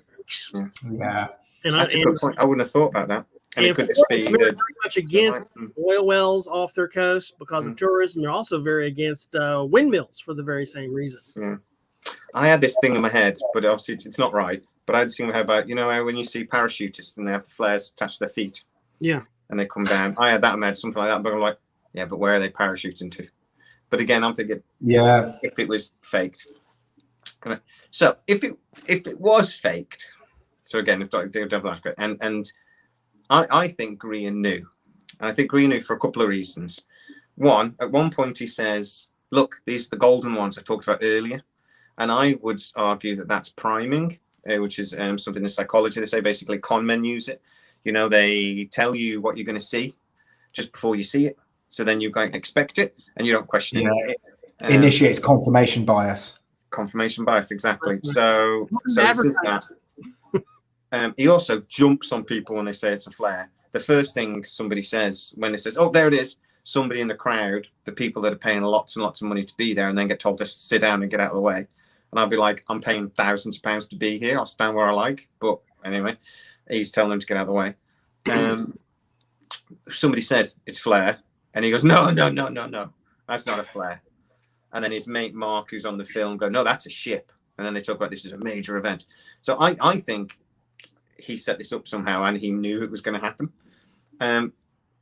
Yeah. And that's a good point. I wouldn't have thought about that. And it could just be very much against oil wells off their coast because of tourism. They're also very against windmills for the very same reason. Yeah. I had this thing in my head, but obviously it's not right. But I had this thing in my head about, when you see parachutists and they have the flares attached to their feet. Yeah. And they come down. I had that in my head, something like that. But I'm like, yeah, but where are they parachuting to? But again, I'm thinking, if it was faked. So if it was faked, so again, and I think Greer knew. And I think Greer knew for a couple of reasons. One, at one point he says, look, these are the golden ones I talked about earlier. And I would argue that that's priming, which is something in psychology. They say basically con men use it. They tell you what you're going to see just before you see it. So then you expect it and you don't question it. Initiates confirmation bias. Confirmation bias, exactly. So it does that. He also jumps on people when they say it's a flare. the first thing somebody says when it says, "Oh, there it is," somebody in the crowd, the people that are paying lots and lots of money to be there, and then get told to sit down and get out of the way. And I'll be like, I'm paying thousands of pounds to be here. I'll stand where I like. But anyway, he's telling them to get out of the way. Somebody says it's flare, and he goes, no, that's not a flare. And then his mate Mark, who's on the film, go, no, that's a ship. And then they talk about this as a major event. So I think he set this up somehow, and he knew it was going to happen.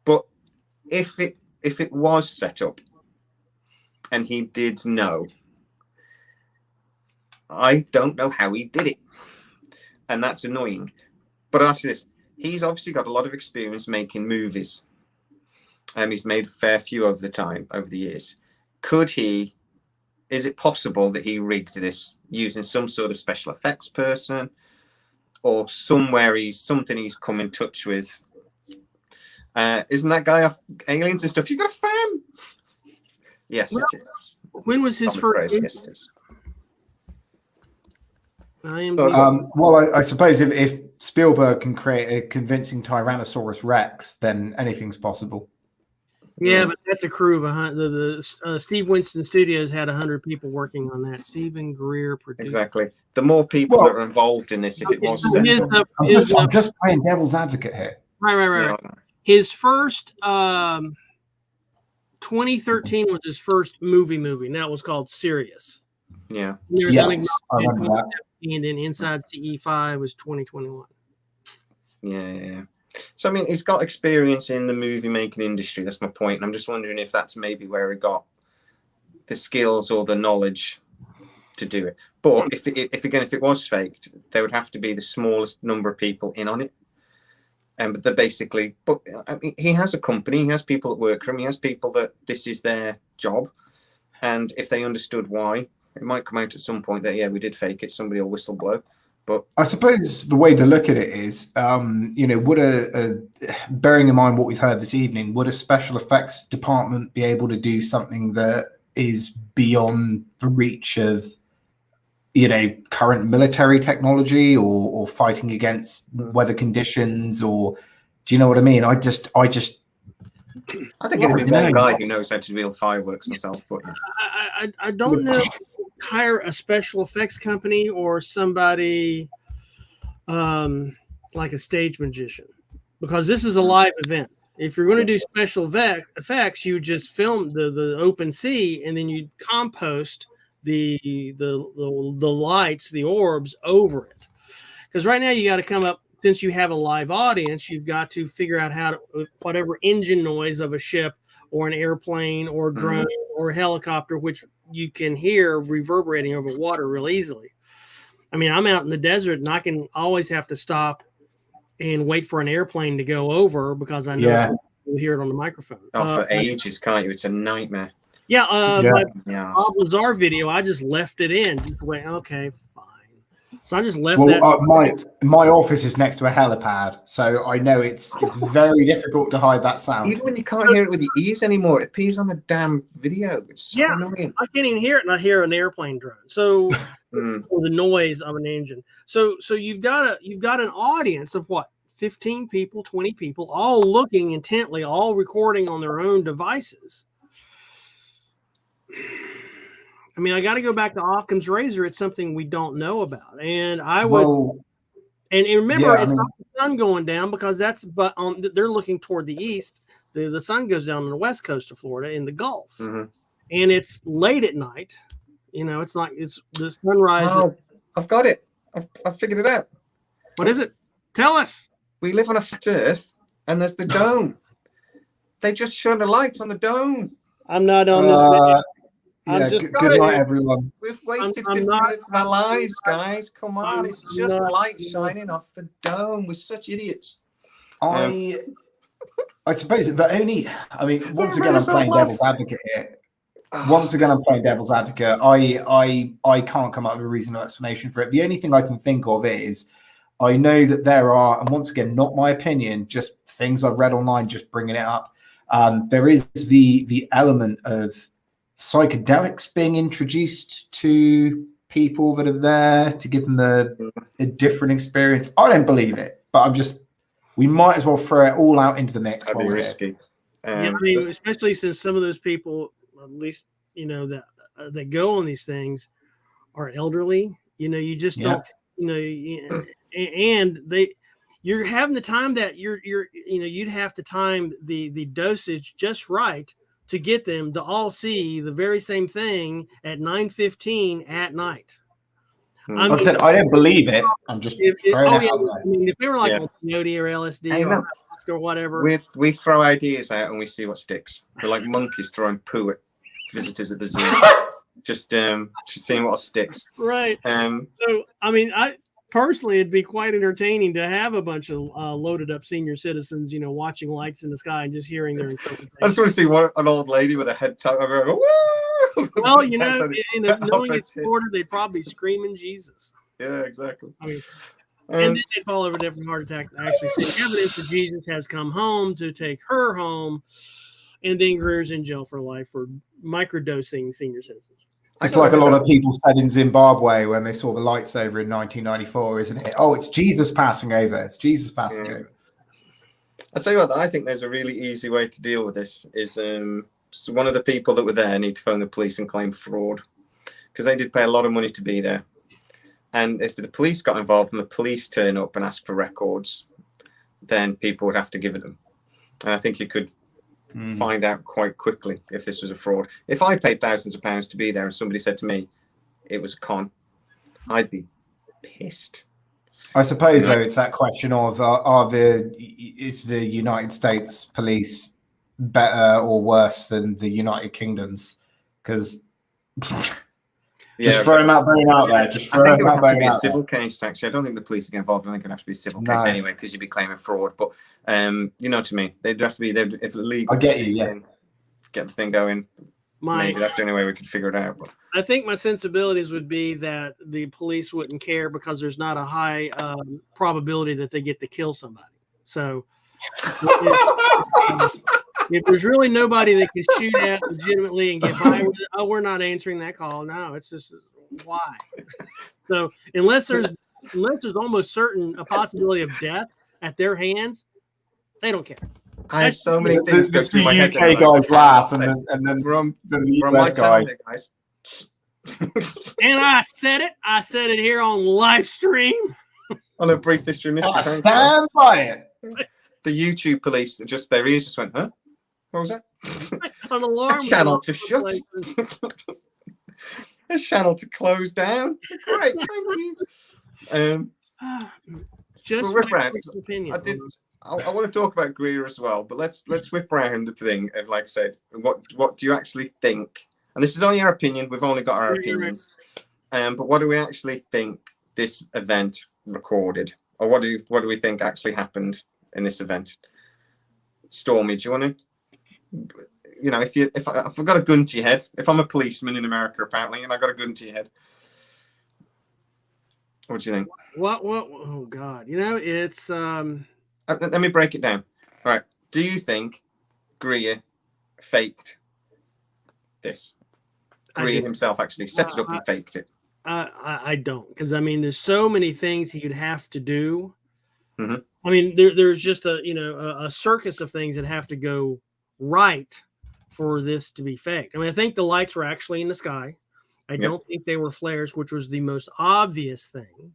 But if it was set up, and he did know, I don't know how he did it, and that's annoying. But I'll ask you this: he's obviously got a lot of experience making movies. He's made a fair few over the years. Could he? Is it possible that he rigged this using some sort of special effects person, or something he's come in touch with? Isn't that guy off Aliens and stuff? You got a fan? Yes, it is. When was his first? Yes, it is. Well, I suppose if Spielberg can create a convincing Tyrannosaurus Rex, then anything's possible. Yeah, but that's a crew of 100. The Steve Winston Studios had 100 people working on that. Steven Greer produced. Exactly. The more people that are involved in this, if it was, I'm just playing devil's advocate here. Right. Yeah. His first 2013 was his first movie, and that was called Sirius. Yeah. Yes, I remember that. And then Inside CE5 was 2021. Yeah. So, I mean, he's got experience in the movie-making industry. That's my point. And I'm just wondering if that's maybe where he got the skills or the knowledge to do it. But if it was faked, there would have to be the smallest number of people in on it. But they're basically... But, I mean, he has a company. He has people that work for him. He has people that this is their job. And if they understood why, it might come out at some point that, yeah, we did fake it. Somebody will whistle blow. But I suppose the way to look at it is, would bearing in mind what we've heard this evening, would a special effects department be able to do something that is beyond the reach of, current military technology or fighting against weather conditions, or do you know what I mean? I think it'd be one guy who knows how to build fireworks myself, but I don't know. Hire a special effects company or somebody like a stage magician, because this is a live event. If you're going to do special effects, you just film the open sea, and then you compost the lights, the orbs over it. Because right now you got to come up, since you have a live audience, you've got to figure out how to, whatever engine noise of a ship or an airplane or drone or a helicopter, which you can hear reverberating over water real easily. I mean, I'm out in the desert and I can always have to stop and wait for an airplane to go over because I know you'll hear it on the microphone. For ages, can't you? It's a nightmare. Yeah. My Lazar video, I just left it in. Just wait, okay, fine. So I just left that. My office is next to a helipad, so I know it's very difficult to hide that sound. Even when you can't hear it with your ears anymore, it appears on the damn video. It's so annoying. I can't even hear it, and I hear an airplane drone. So or the noise of an engine. So you've got an audience of what, 15 people, 20 people, all looking intently, all recording on their own devices. I mean, I got to go back to Occam's razor. It's something we don't know about, and I would. And remember, it's not the sun going down, because they're looking toward the east. The sun goes down on the west coast of Florida in the Gulf, and it's late at night. It's the sunrise. Oh, I've got it. I've figured it out. What is it? Tell us. We live on a flat Earth, and there's the dome. They just shone a light on the dome. I'm not on this video. Good night, everyone. We've wasted 50 minutes of our lives, guys. Come on, it's just light shining off the dome. We're such idiots. I suppose the only. I mean, once again, I'm playing devil's advocate here. I can't come up with a reasonable explanation for it. The only thing I can think of is, I know that there are, and once again, not my opinion, just things I've read online, just bringing it up. There is the element of psychedelics being introduced to people that are there to give them a different experience. I don't believe it, but I'm just we might as well throw it all out into the mix. That'd be risky. Yeah, I mean, especially since some of those people, at least that go on these things, are elderly. You just don't. And you're having the time that you'd have to time the dosage just right to get them to all see the very same thing at 9:15 at night. Like I said, I don't believe it. I'm just throwing it out there. I mean, if they were like peyote or LSD or whatever, we throw ideas out and we see what sticks. We're like monkeys throwing poo at visitors at the zoo, just seeing what sticks. Right. So, I mean, personally, it'd be quite entertaining to have a bunch of loaded up senior citizens, watching lights in the sky and just hearing their interpretation. I just want to see an old lady with a head tuck over. Go, woo! Well, knowing it's order, they'd probably be screaming Jesus. Yeah, exactly. I mean, and then they'd fall over dead from heart attack. Actually, see evidence that Jesus has come home to take her home, and then Greer's in jail for life for microdosing senior citizens. It's like a lot of people said in Zimbabwe when they saw the lights over in 1994, isn't it? Oh, it's Jesus passing over. It's Jesus passing over. I'll tell you what, I think there's a really easy way to deal with this. Is so one of the people that were there need to phone the police and claim fraud, because they did pay a lot of money to be there. And if the police got involved and the police turn up and ask for records, then people would have to give it them. And I think you could find out quite quickly if this was a fraud. If I paid thousands of pounds to be there and somebody said to me it was a con, I'd be pissed. I suppose though it's that question of is the United States police better or worse than the United Kingdom's? Because just throw them out there. Just throw them out there. I think it would have to be a civil case. Actually, I don't think the police get involved. I think it would have to be a civil case anyway, because you'd be claiming fraud. But you know what I mean. They'd have to be. If legal, I get you. Yeah. Get the thing going. Maybe that's the only way we could figure it out. But I think my sensibilities would be that the police wouldn't care because there's not a high probability that they get to kill somebody. So if there's really nobody that can shoot at legitimately and get by with it, we're not answering that call. No, it's just why. So unless there's almost certain a possibility of death at their hands, they don't care. I have so many things go through my head. The UK guys laugh, and then the US guy. And I said it here on live stream. On a brief history of mystery. I stand by it. The YouTube police their ears just went, huh? What was that? An alarm. A channel to shut. A channel to close down. Great, thank you. Just whip my round. opinion. I want to talk about Greer as well, but let's whip round the thing of, like I said, what do you actually think? And this is only our opinion. We've only got our opinions. But what do we actually think this event recorded, or what do we think actually happened in this event? Stormy, do you want to? If I've got a gun to your head, if I'm a policeman in America apparently, and I got a gun to your head, what do you think? What? Oh God! It's. Let me break it down. All right. Do you think Greer faked this? Greer himself actually set it up and faked it. I don't, because I mean, there's so many things he'd have to do. Mm-hmm. I mean, there's just a circus of things that have to go right for this to be faked. I mean, I think the lights were actually in the sky. I don't think they were flares, which was the most obvious thing.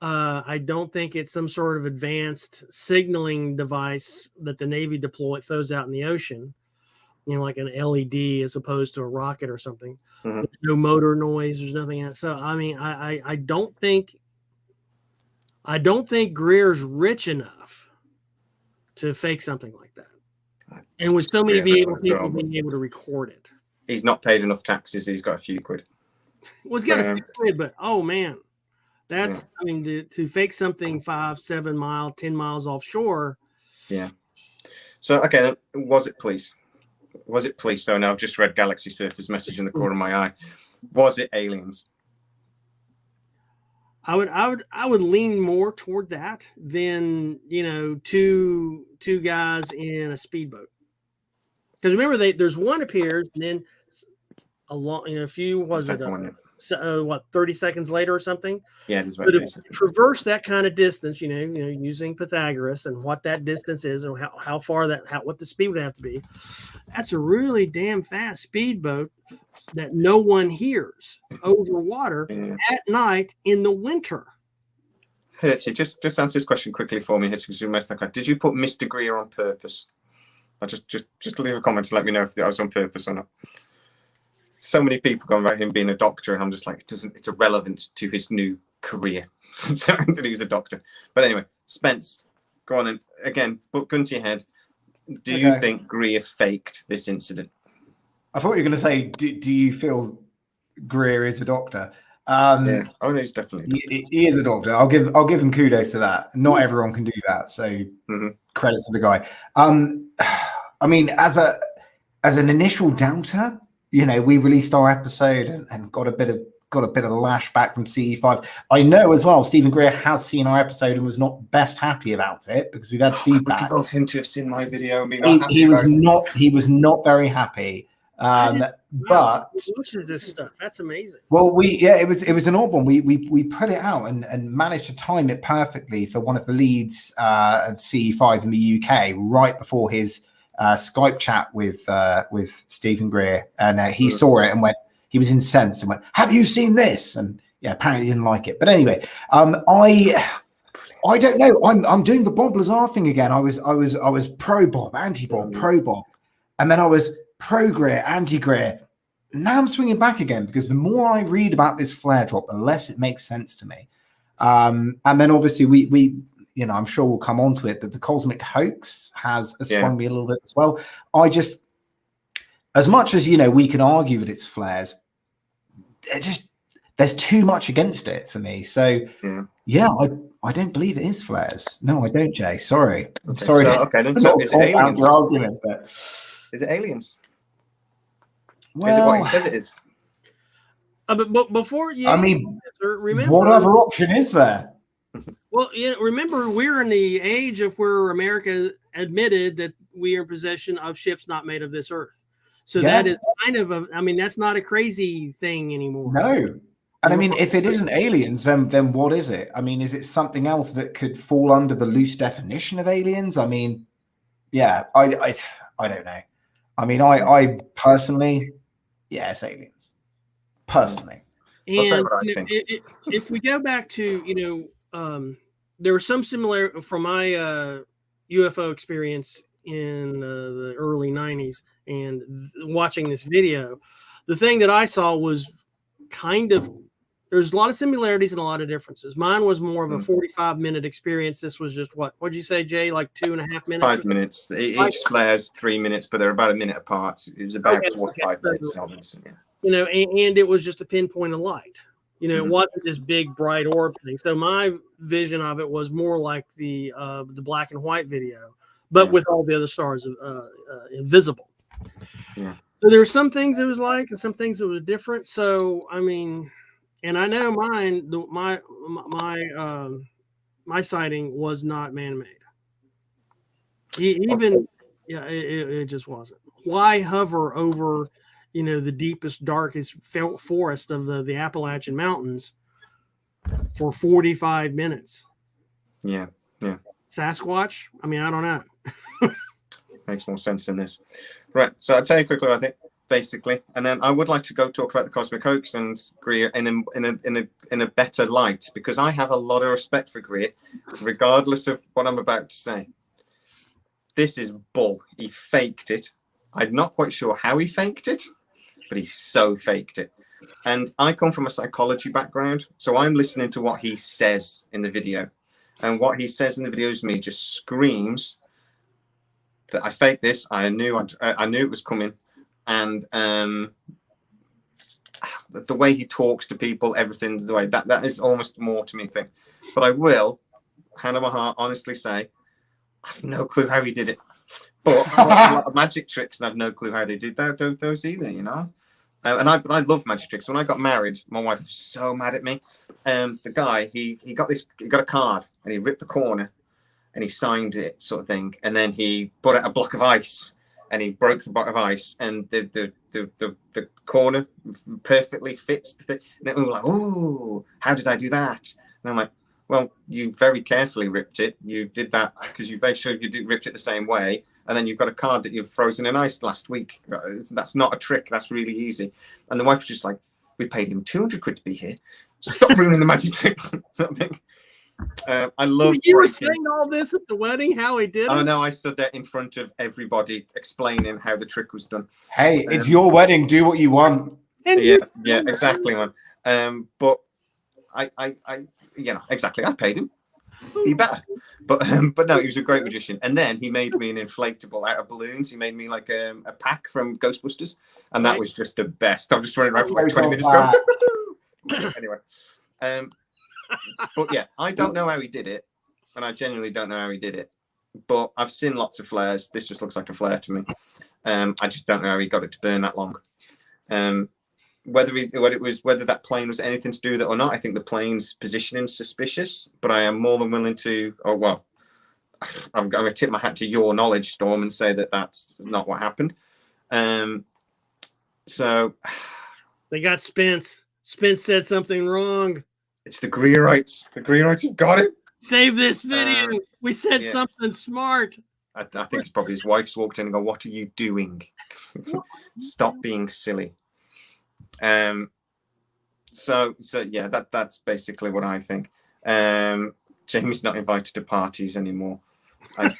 I don't think it's some sort of advanced signaling device that the Navy throws out in the ocean, like an LED as opposed to a rocket or something. Mm-hmm. There's no motor noise. There's nothing else. So, I mean, I don't think Greer's rich enough to fake something like that. And with so many people being able to record it. He's not paid enough taxes. He's got a few quid. Well, he's got a few quid, but oh man. That's, I mean, to fake something 5, 7 miles, 10 miles offshore. Yeah. So, okay, was it police? Was it police? So now I've just read Galaxy Surfer's message in the corner of my eye. Was it aliens? I would lean more toward that than, two guys in a speedboat. Because remember, there's one appears, and then a few what, 30 seconds later or something. Yeah, it is about but 30 to seconds. traverse that kind of distance, using Pythagoras and what that distance is and how far what the speed would have to be. That's a really damn fast speedboat that no one hears over water at night in the winter. Hitchy, just answer this question quickly for me, Hitchy, because you messed that. Did you put Mr. Greer on purpose? I'll just leave a comment to let me know if that was on purpose or not. So many people going about him being a doctor, and I'm just like, it's irrelevant to his new career that he's a doctor. But anyway, Spence, go on then. Again, put gun to your head. Do you think Greer faked this incident? I thought you were going to say, do you feel Greer is a doctor? Yeah. Oh, no, he's definitely he is a doctor. I'll give him kudos to that. Not everyone can do that, so credit to the guy. I mean, as an initial doubter, we released our episode and got a bit of lashback from CE5. I know as well, Steven Greer has seen our episode and was not best happy about it because we've had feedback. I'd love him to have seen my video and be he was not very happy. But this stuff, that's amazing. Well, it was an odd one. We put it out and managed to time it perfectly for one of the leads of CE5 in the UK right before his Skype chat with Steven Greer, and he saw it and he was incensed and went, "Have you seen this?" And apparently he didn't like it. But anyway, I don't know. I'm doing the Bob Lazar thing again. I was pro Bob, anti Bob, pro Bob, and then I was pro Greer, anti Greer. Now I'm swinging back again because the more I read about this flare drop, the less it makes sense to me. And then obviously we I'm sure we'll come on to it, but the cosmic hoax has swung me a little bit as well. As much as we can argue that it's flares, there's too much against it for me. So I don't believe it is flares. No, I don't, Jay. Sorry. I'm sorry. Then so is it aliens? Argument, but is it aliens? Well, is it what he says it is? But before remember, what other option is there? Well, remember, we're in the age of where America admitted that we are in possession of ships not made of this earth. So that is kind of that's not a crazy thing anymore. No. And if it isn't aliens, then what is it? Is it something else that could fall under the loose definition of aliens? I don't know. I personally, it's aliens. Personally. And if we go back to, there was some similarity from my UFO experience in the early 90s and watching this video. The thing that I saw was there's a lot of similarities and a lot of differences. Mine was more of a 45-minute experience. This was just what'd you say, Jay? Like 2.5 minutes? 5 minutes. Each flare's 3 minutes, but they're about a minute apart. It was about 4 to 5 minutes. And it was just a pinpoint of light. It wasn't this big bright orb thing. So my vision of it was more like the black and white video, but with all the other stars invisible. Yeah. So there were some things it was like, and some things that was different. So and I know my sighting was not man-made. It just wasn't. Why hover over the deepest, darkest forest of the Appalachian Mountains for 45 minutes? Yeah. Sasquatch? I don't know. Makes more sense than this. Right. So I'll tell you quickly, I think, basically, and then I would like to go talk about the cosmic hoax and Greer in a better light, because I have a lot of respect for Greer, regardless of what I'm about to say. This is bull. He faked it. I'm not quite sure how he faked it, but he so faked it. And I come from a psychology background, so I'm listening to what he says in the video. And what he says in the video to me just screams that I faked this. I knew it was coming. And the way he talks to people, everything, the way that is almost more to me thing. But I will, hand on my heart, honestly say, I have no clue how he did it. But a lot of magic tricks, and I have no clue how they did those either, And I love magic tricks. When I got married, my wife was so mad at me. The guy, he got a card, and he ripped the corner, and he signed it, sort of thing. And then he brought out a block of ice, and he broke the block of ice, and the the corner perfectly fits the thing. And we were like, oh, how did I do that? And I'm like, well, you very carefully ripped it. You did that because you made sure you ripped it the same way. And then you've got a card that you've frozen in ice last week. That's not a trick. That's really easy. And the wife was just like, we paid him 200 quid to be here. Stop ruining the magic tricks. Something. I love. You were saying all this at the wedding, how he did it? Oh no, I stood there in front of everybody explaining how the trick was done. Hey, it's your wedding. Do what you want. Yeah, exactly, man. But I, exactly. I paid him. He better. But no, he was a great magician. And then he made me an inflatable out of balloons. He made me like a pack from Ghostbusters, and that was just the best. I'm just running around for like 20 minutes. Anyway. But yeah, I don't know how he did it, and I genuinely don't know how he did it. But I've seen lots of flares. This just looks like a flare to me. I just don't know how he got it to burn that long. Whether that plane was anything to do with it or not, I think the plane's positioning is suspicious. But I am more than willing to. Oh well, I'm going to tip my hat to your knowledge, Storm, and say that that's not what happened. So they got Spence. Spence said something wrong. It's the Greerites. The Greerites have got it. Save this video. We said something smart. I think it's probably his wife's walked in and go, "What are you doing? Stop being silly." So yeah, that's basically what I think. Jamie's not invited to parties anymore. I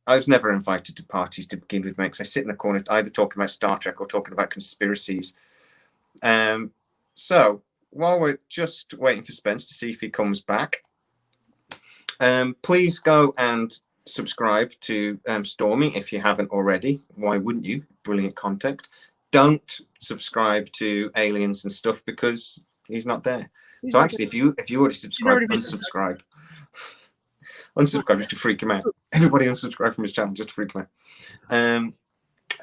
was never invited to parties to begin with, mate, because I sit in the corner either talking about Star Trek or talking about conspiracies. So while we're just waiting for Spence to see if he comes back, please go and subscribe to Stormy if you haven't already. Why wouldn't you? Brilliant content. Don't subscribe to Aliens and stuff because he's not there. So actually, if you already subscribed, unsubscribe. Unsubscribe just to freak him out. Everybody unsubscribe from his channel just to freak him out.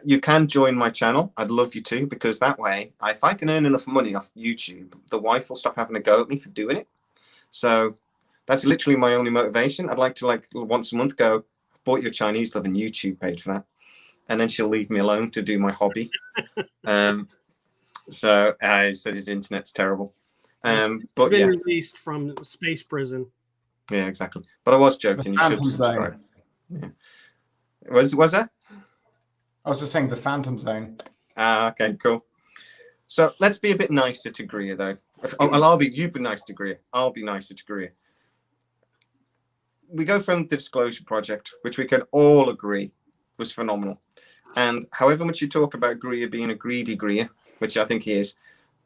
You can join my channel. I'd love you to, because that way, if I can earn enough money off YouTube, the wife will stop having a go at me for doing it. So that's literally my only motivation. I'd like to once a month go, I've bought you a Chinese love and YouTube paid for that. And then she'll leave me alone to do my hobby. So I said his internet's terrible. But been released from space prison. Yeah, exactly. But I was joking. You should subscribe. Yeah. Was that? I was just saying the Phantom Zone. Okay, cool. So let's be a bit nicer to Greer, though. You've been nice to Greer. I'll be nicer to Greer. We go from the Disclosure Project, which we can all agree was phenomenal. And however much you talk about Greer being a greedy Greer, which I think he is,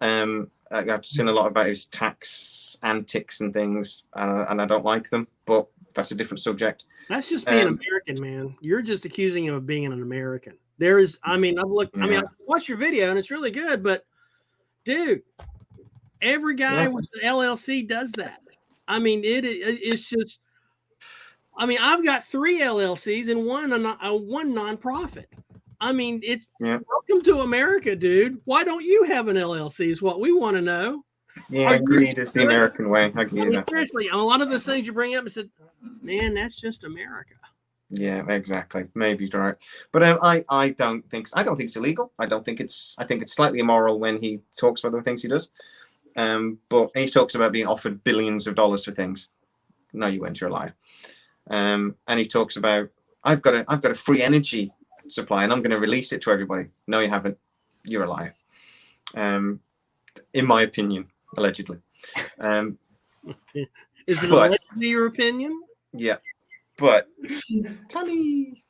I've seen a lot about his tax antics and things, and I don't like them, but that's a different subject. That's just being American, man. You're just accusing him of being an American. I've watched your video and it's really good, but dude, every guy with the LLC does that. I mean, it's just, I've got 3 LLCs and one nonprofit. I mean, it's welcome to America, dude. Why don't you have an LLC is what we want to know. Yeah, greed is the American way. I get that. Seriously, a lot of those things you bring up and said, man, that's just America. Yeah, exactly. Maybe you're right. But I don't think it's illegal. I think it's slightly immoral when he talks about the things he does. But he talks about being offered billions of dollars for things. No, you went, you're a liar. And he talks about I've got a free energy supply and I'm going to release it to everybody. No, you haven't. You're a liar. In my opinion, allegedly. Is it allegedly your opinion? Yeah. But Tammy.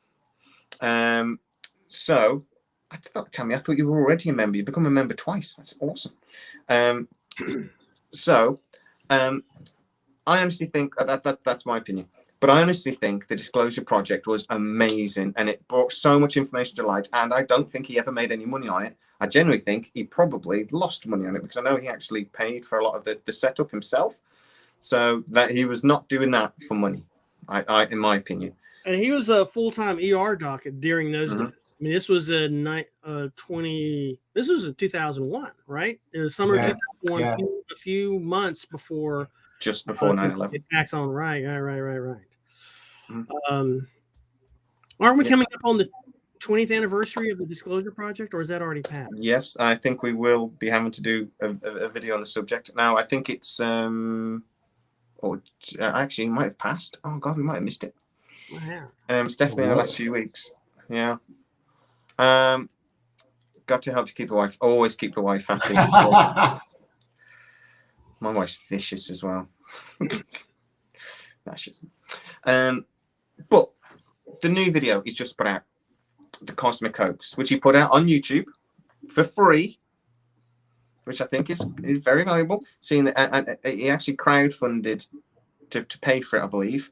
So I thought, Tammy, I thought you were already a member. You become a member twice. That's awesome. I honestly think that's my opinion. But I honestly think the Disclosure Project was amazing and it brought so much information to light. And I don't think he ever made any money on it. I genuinely think he probably lost money on it because I know he actually paid for a lot of the setup himself. So that he was not doing that for money, I in my opinion. And he was a full-time ER doc during those days. I mean, this was this was in 2001, right? It was summer 2001, a few months before. Just before 9/11. Attacks on, right. Aren't we coming up on the 20th anniversary of the Disclosure Project, or is that already passed? Yes, I think we will be having to do a video on the subject. Now, I think it's actually, it might have passed. Oh God, we might have missed it. Yeah. It's definitely in the last few weeks. Yeah. Got to help you keep the wife. Always keep the wife happy. My wife's vicious as well. No, she isn't. But the new video is just put out, the Cosmic Hoax, which he put out on YouTube for free, which I think is very valuable. Seeing that he actually crowdfunded to pay for it, I believe.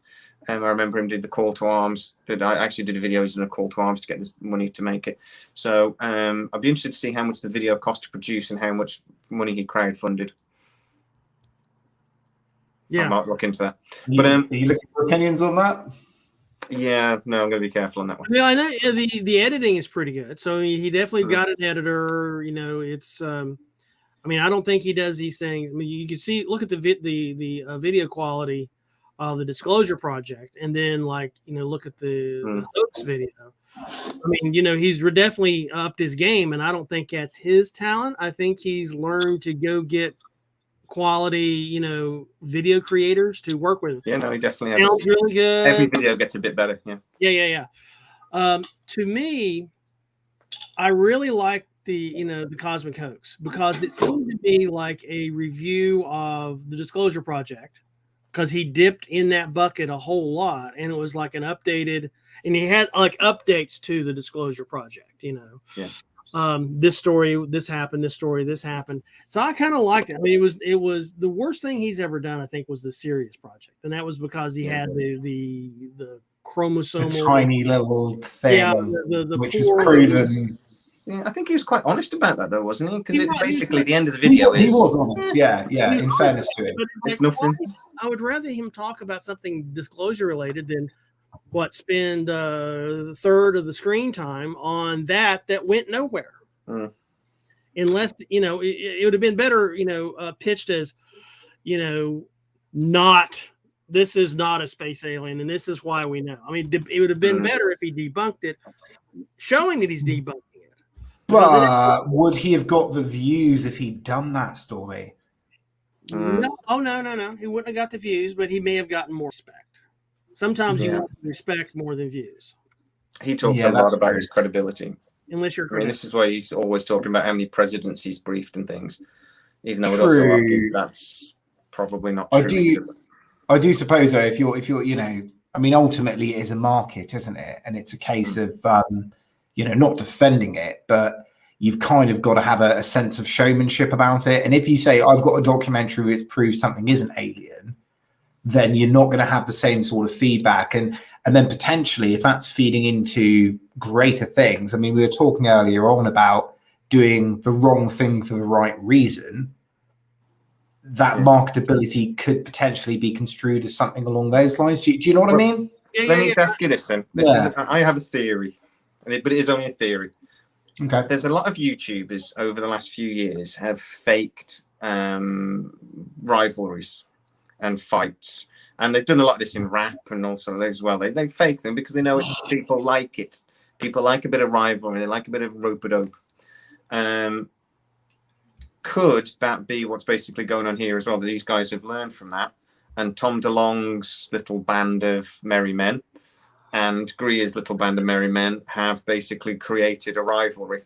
I remember him did the call to arms, but I actually did a video using a call to arms to get this money to make it. So I'd be interested to see how much the video cost to produce and how much money he crowdfunded. Yeah, I might look into that. But are you looking for opinions on that? Yeah, no, I'm going to be careful on that one. Yeah, I know the editing is pretty good. So he definitely got an editor. You know, it's. I mean, I don't think he does these things. I mean, you can see, look at the video quality of the Disclosure Project, and then look at the hoax video. I mean, he's definitely upped his game, and I don't think that's his talent. I think he's learned to go get quality, video creators to work with. Yeah, no, he definitely has. Sounds really good. Every video gets a bit better. Yeah. To me, I really like the Cosmic Hoax because it seemed to be like a review of the Disclosure Project, because he dipped in that bucket a whole lot, and it was like an updated, and he had like updates to the Disclosure Project. Yeah. This story, this happened. This story, this happened. So I kind of liked it. I mean, it was the worst thing he's ever done, I think, was the Sirius Project, and that was because he had the chromosomal, the tiny little thing, which was proven. Yeah, I think he was quite honest about that, though, wasn't he? Because basically the end of the video he was honest. Yeah. In fairness to him, it's nothing. I would rather him talk about something disclosure related than spend a third of the screen time on that went nowhere. Unless it would have been better pitched as not, this is not a space alien and this is why we know. I mean, it would have been better if he debunked it, showing that he's debunking it. But would he have got the views if he'd done that story? No. He wouldn't have got the views, but he may have gotten more respect. Sometimes you want respect more than views. He talks a lot about his credibility. Unless you're correct. I mean, this is why he's always talking about how many presidents he's briefed and things. Even though it also argue that's probably not true. I do suppose though, if you're I mean, ultimately it is a market, isn't it? And it's a case of not defending it, but you've kind of got to have a sense of showmanship about it. And if you say, I've got a documentary which proves something isn't alien, then you're not going to have the same sort of feedback. And then potentially, if that's feeding into greater things, I mean, we were talking earlier on about doing the wrong thing for the right reason. That marketability could potentially be construed as something along those lines. Do you know what I mean? Let me ask you this then. I have a theory, but it is only a theory. Okay. There's a lot of YouTubers over the last few years have faked rivalries and fights, and they've done a lot of this in rap and also as well. They fake them because they know people like it. People like a bit of rivalry. They like a bit of rope-a-dope. Could that be what's basically going on here as well? That these guys have learned from that, and Tom DeLonge's little band of merry men and Greer's little band of merry men have basically created a rivalry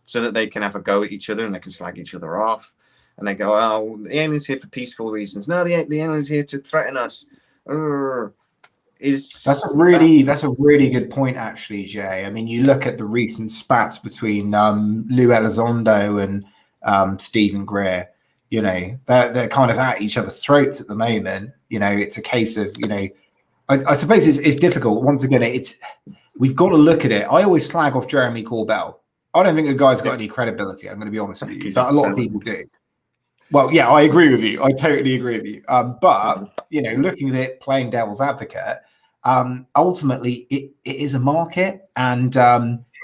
so that they can have a go at each other and they can slag each other off. And they go, oh, the alien's here for peaceful reasons. No, the alien's here to threaten us. That's a really good point, actually, Jay. I mean, you look at the recent spats between Lou Elizondo and Steven Greer. They're kind of at each other's throats at the moment. It's a case of I suppose it's difficult. Once again, we've got to look at it. I always slag off Jeremy Corbell. I don't think the guy's got any credibility. I'm going to be honest with you, but a lot of people do. Well, yeah, I agree with you. I totally agree with you. But looking at it, playing devil's advocate, ultimately it is a market, and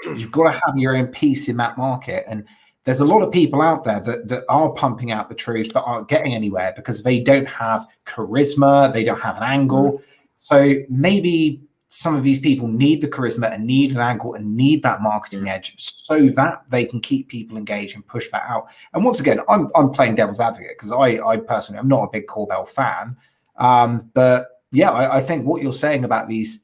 you've got to have your own piece in that market. And there's a lot of people out there that are pumping out the truth that aren't getting anywhere because they don't have charisma, they don't have an angle. So maybe some of these people need the charisma and need an angle and need that marketing edge so that they can keep people engaged and push that out. And once again, I'm playing devil's advocate because I personally, I'm not a big Corbell fan. But yeah, I think what you're saying about these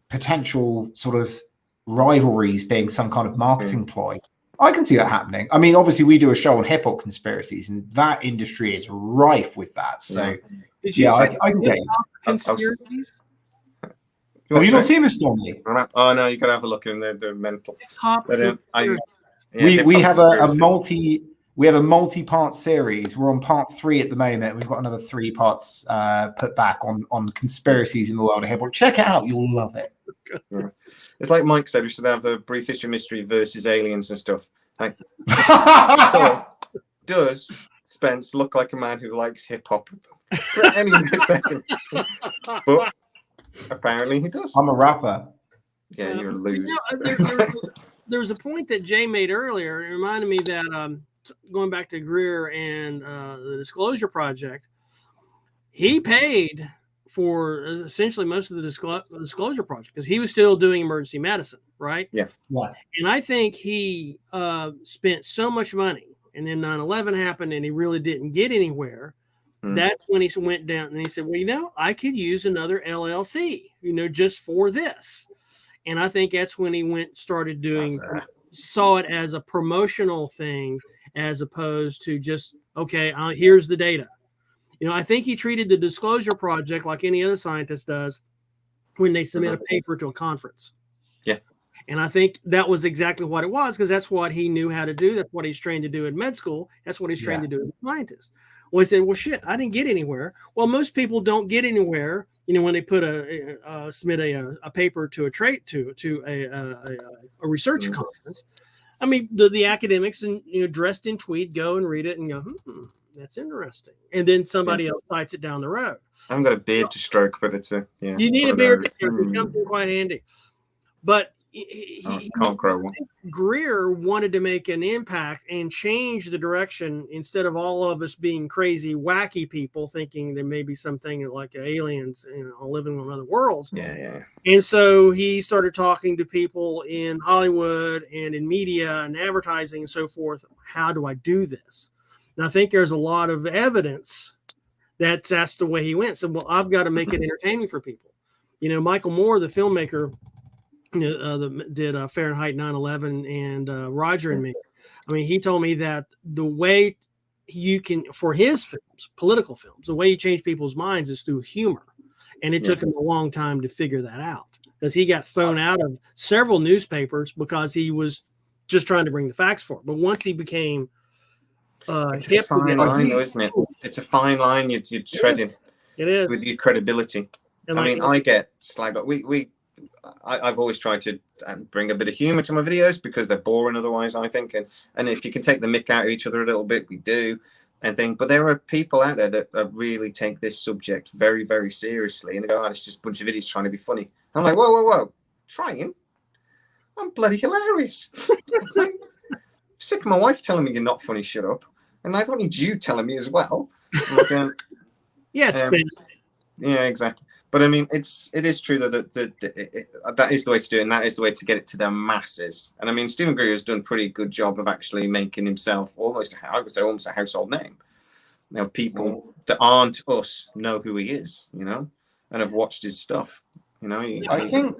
potential sort of rivalries being some kind of marketing ploy, I can see that happening. I mean, obviously we do a show on hip hop conspiracies and that industry is rife with that. So I can get you. Conspiracies? Have you not seen this, Stormy? Oh no, you gotta have a look in there. They're mental. We have a multi-part series. We're on part 3 at the moment. We've got another 3 parts put back on conspiracies in the world of hip hop. Check it out, you'll love it. Yeah. It's like Mike said, we should have a brief history of mystery versus aliens and stuff. Like, does Spence look like a man who likes hip hop? For any second, but apparently he does. I'm a rapper. Yeah, you're a loser. There was a point that Jay made earlier. It reminded me that going back to Greer and the Disclosure Project, he paid for essentially most of the Disclosure Project because he was still doing emergency medicine, right? Yeah. And I think he spent so much money, and then 9/11 happened, and he really didn't get anywhere. That's when he went down and he said, well, I could use another LLC, just for this. And I think that's when he started doing, saw it as a promotional thing, as opposed to just, okay, here's the data. I think he treated the Disclosure Project like any other scientist does when they submit a paper to a conference. Yeah. And I think that was exactly what it was, because that's what he knew how to do. That's what he's trained to do in med school. That's what he's trained to do as a scientist. Well, he said, well, shit, I didn't get anywhere. Well, most people don't get anywhere, when they put submit a paper to a research conference. I mean, the academics and dressed in tweed go and read it and go, that's interesting. And then somebody else cites it down the road. I haven't got a beard to stroke, but it's you need a beard. It comes in quite handy. But can't grow one. Greer wanted to make an impact and change the direction, instead of all of us being crazy, wacky people thinking there may be something like aliens living on other worlds. Yeah. And so he started talking to people in Hollywood and in media and advertising and so forth. How do I do this? And I think there's a lot of evidence that that's the way he went. So, well, I've got to make it entertaining for people. Michael Moore, the filmmaker, did Fahrenheit 9/11 and Roger and Me. I mean, he told me that the way you can, for his films, political films, the way you change people's minds is through humor. And it took him a long time to figure that out, because he got thrown out of several newspapers because he was just trying to bring the facts forward. But once he became it's a fine line, though, isn't it? It's a fine line you're treading. It is. With your credibility. And I get slagged up. I've always tried to bring a bit of humor to my videos because they're boring otherwise, I think. And if you can take the mick out of each other a little bit, we do. But there are people out there that really take this subject very, very seriously. And they go, it's just a bunch of idiots trying to be funny. I'm like, whoa. Trying? I'm bloody hilarious. Sick of my wife telling me you're not funny, shut up. And I don't need you telling me as well. Yes. Yeah, exactly. But I mean, it is true that that is the way to do it, and that is the way to get it to the masses. And I mean, Steven Greer has done a pretty good job of actually making himself almost a household name. People that aren't us know who he is, and have watched his stuff. I think,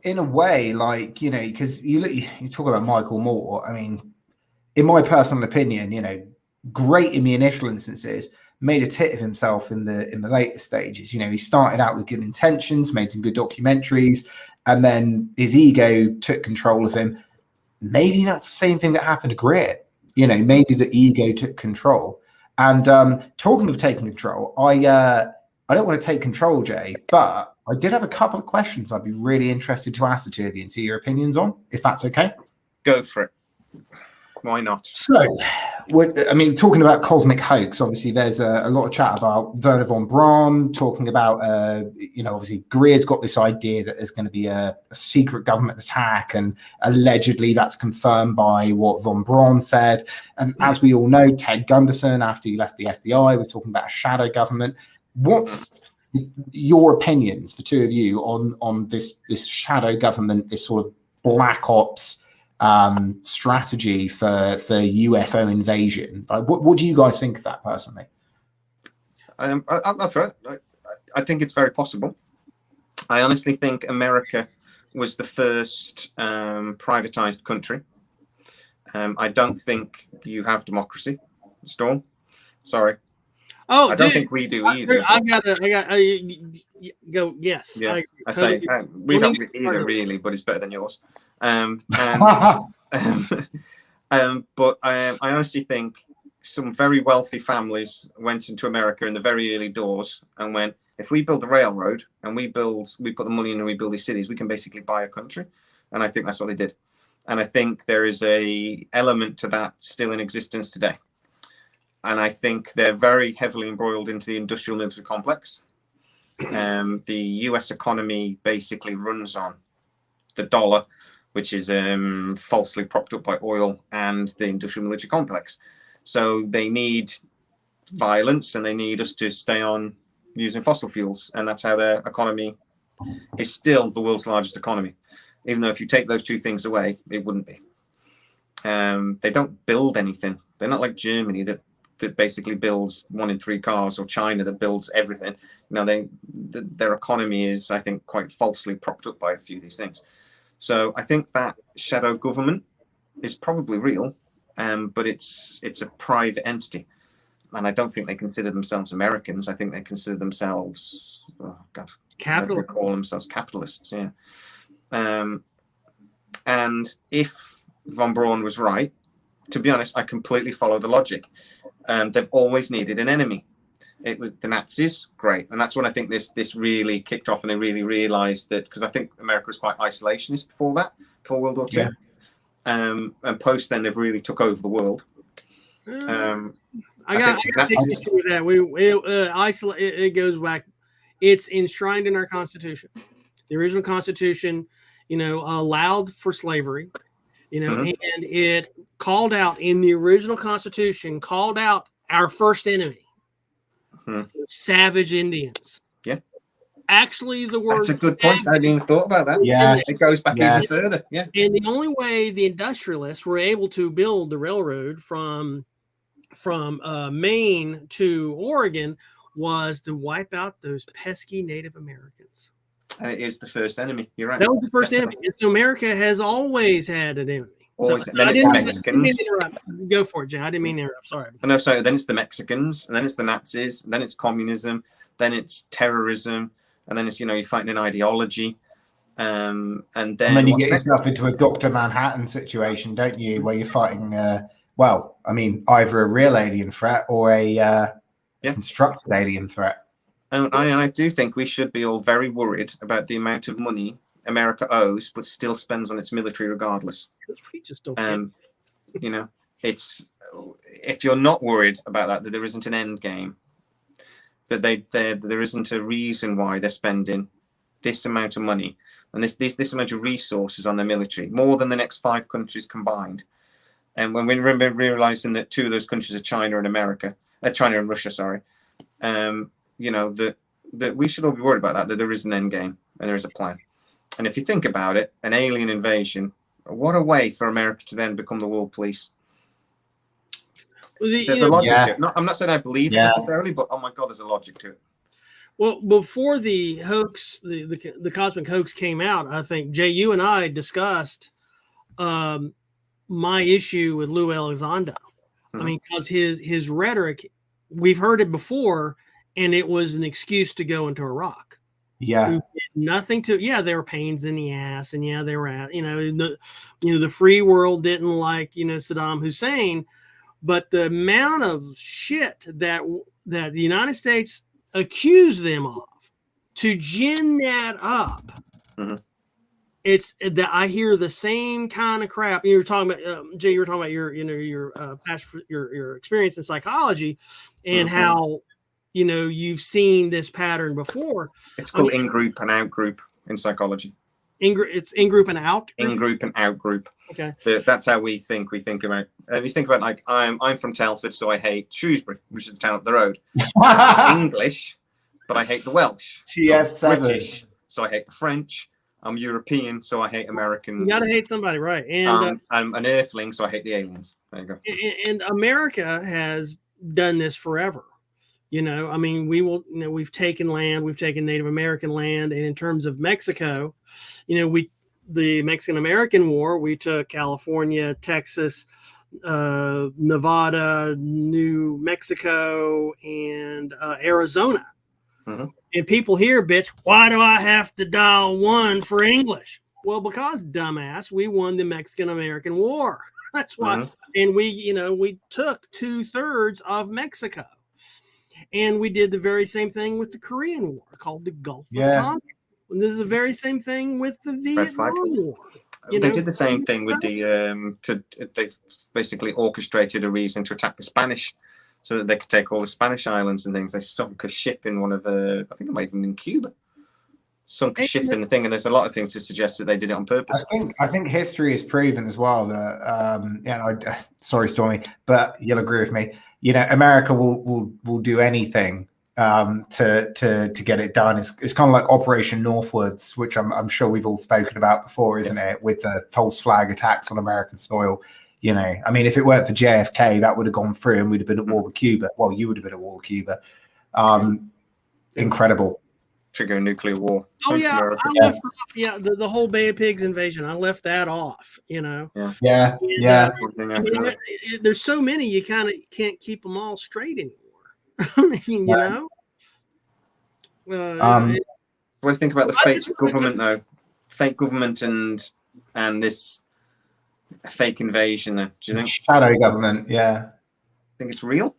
in a way, because you talk about Michael Moore. I mean, in my personal opinion, great in the initial instances, made a tit of himself in the later stages. He started out with good intentions, made some good documentaries, and then his ego took control of him. Maybe that's the same thing that happened to Greer. Maybe the ego took control. And talking of taking control, I don't want to take control, Jay, but I did have a couple of questions I'd be really interested to ask the two of you and see your opinions on, if that's okay. Go for it. Why not? So, talking about cosmic hoax, obviously there's a lot of chat about Werner von Braun, talking about, obviously Greer's got this idea that there's going to be a secret government attack, and allegedly that's confirmed by what von Braun said. And as we all know, Ted Gunderson, after he left the FBI, was talking about a shadow government. What's your opinions, the two of you, on this shadow government, this sort of black ops strategy for UFO invasion. What do you guys think of that personally? I'll throw it. I think it's very possible. I honestly think America was the first privatized country. I don't think you have democracy, Storm. Sorry. Oh, I don't think we do either. I got go. Yes. Yeah, I say we don't either, really, but it's better than yours. But I honestly think some very wealthy families went into America in the very early doors and went, if we build a railroad and we put the money in and we build these cities, we can basically buy a country. And I think that's what they did. And I think there is a element to that still in existence today. And I think they're very heavily embroiled into the industrial military complex. The US economy basically runs on the dollar, which is falsely propped up by oil and the industrial military complex. So they need violence and they need us to stay on using fossil fuels. And that's how their economy is still the world's largest economy. Even though if you take those two things away, it wouldn't be. They don't build anything. They're not like Germany that basically builds 1 in 3 cars, or China that builds everything. Their economy is, I think, quite falsely propped up by a few of these things. So I think that shadow government is probably real, but it's a private entity. And I don't think they consider themselves Americans. I think they consider themselves, capitalists. They call themselves capitalists, yeah. And if von Braun was right, to be honest, I completely follow the logic. They've always needed an enemy. It was the Nazis, great. And that's when I think this really kicked off and they really realized that, because I think America was quite isolationist before World War II. Yeah. And post then they've really took over the world. I got to issue with that. It goes back. It's enshrined in our Constitution. The original Constitution, allowed for slavery, and it called out in the original Constitution, called out our first enemy, savage Indians. Yeah. Actually, the word. That's a good point. I hadn't even thought about that. Yeah. It goes back even further. Yeah. And the only way the industrialists were able to build the railroad from Maine to Oregon was to wipe out those pesky Native Americans. And it is the first enemy. You're right. That was the first enemy. And so America has always had an enemy. Always. So, then it's the Mexicans. Go for it, Jay. I didn't mean to interrupt. Sorry. No, sorry. Then it's the Mexicans, and then it's the Nazis, and then it's communism, then it's terrorism, and then it's you're fighting an ideology, and then you get yourself into a Dr. Manhattan situation, don't you, where you're fighting either a real alien threat or a constructed alien threat. And I do think we should be all very worried about the amount of money America owes, but still spends on its military regardless. We just don't. It's if you're not worried about that there isn't an end game, that there isn't a reason why they're spending this amount of money and this amount of resources on their military, more than the next 5 countries combined. And when we remember realizing that 2 of those countries are China and Russia, sorry, that we should all be worried about that there is an end game and there is a plan. And if you think about it, an alien invasion, what a way for America to then become the world police. There's a logic to it. I'm not saying I believe it necessarily, but oh my God, there's a logic to it. Well, before the hoax, the cosmic hoax came out, I think, Jay, you and I discussed my issue with Lou Elizondo. I mean, because his rhetoric, we've heard it before, and it was an excuse to go into Iraq. Yeah. Nothing to, there were pains in the ass, and they were at, the free world didn't like, Saddam Hussein, but the amount of shit that the United States accused them of to gin that up. It's that I hear the same kind of crap. You were talking about, Jay, you were talking about your past, your experience in psychology and how, you've seen this pattern before. It's called in-group and out-group in psychology. It's in-group and out? In-group and out-group. Okay. That's how we think. We think about, if you think about, like, I'm from Telford, so I hate Shrewsbury, which is the town up the road. English but I hate the Welsh. TF7. British, so I hate the French. I'm European, so I hate Americans. You gotta hate somebody, right? And I'm an Earthling, so I hate the aliens. There you go. And America has done this forever. You know, I mean, we've taken land, we've taken Native American land, and in terms of Mexico, you know, the Mexican-American War, we took California, Texas, Nevada, New Mexico, and Arizona. Mm-hmm. And people here, bitch, why do I have to dial 1 for English? Well, because, dumbass, we won the Mexican-American War. That's why. Mm-hmm. And we took 2/3 of Mexico. And we did the very same thing with the Korean War, called the Gulf of Tonkin. And this is the very same thing with the Vietnam War. They did the same thing with they basically orchestrated a reason to attack the Spanish so that they could take all the Spanish islands and things. They sunk a ship in one of the, I think it might have been in Cuba. Sunk a ship in the thing, and there's a lot of things to suggest that they did it on purpose. I think history has proven as well that sorry, Stormy, but you'll agree with me. You know, America will do anything to get it done. It's kind of like Operation Northwoods, which I'm sure we've all spoken about before, isn't it? With the false flag attacks on American soil. You know, I mean, if it weren't for JFK, that would have gone through, and we'd have been at war with Cuba. Well, you would have been at war with Cuba. Incredible. Trigger a nuclear war. Oh yeah, I left off, the whole Bay of Pigs invasion. I left that off. You know. Yeah. I mean, there's so many you kind of can't keep them all straight anymore. I mean, you know. What do you think about the fake government, though? Fake government and this fake invasion, though. Do you think shadow government? Yeah. Think it's real?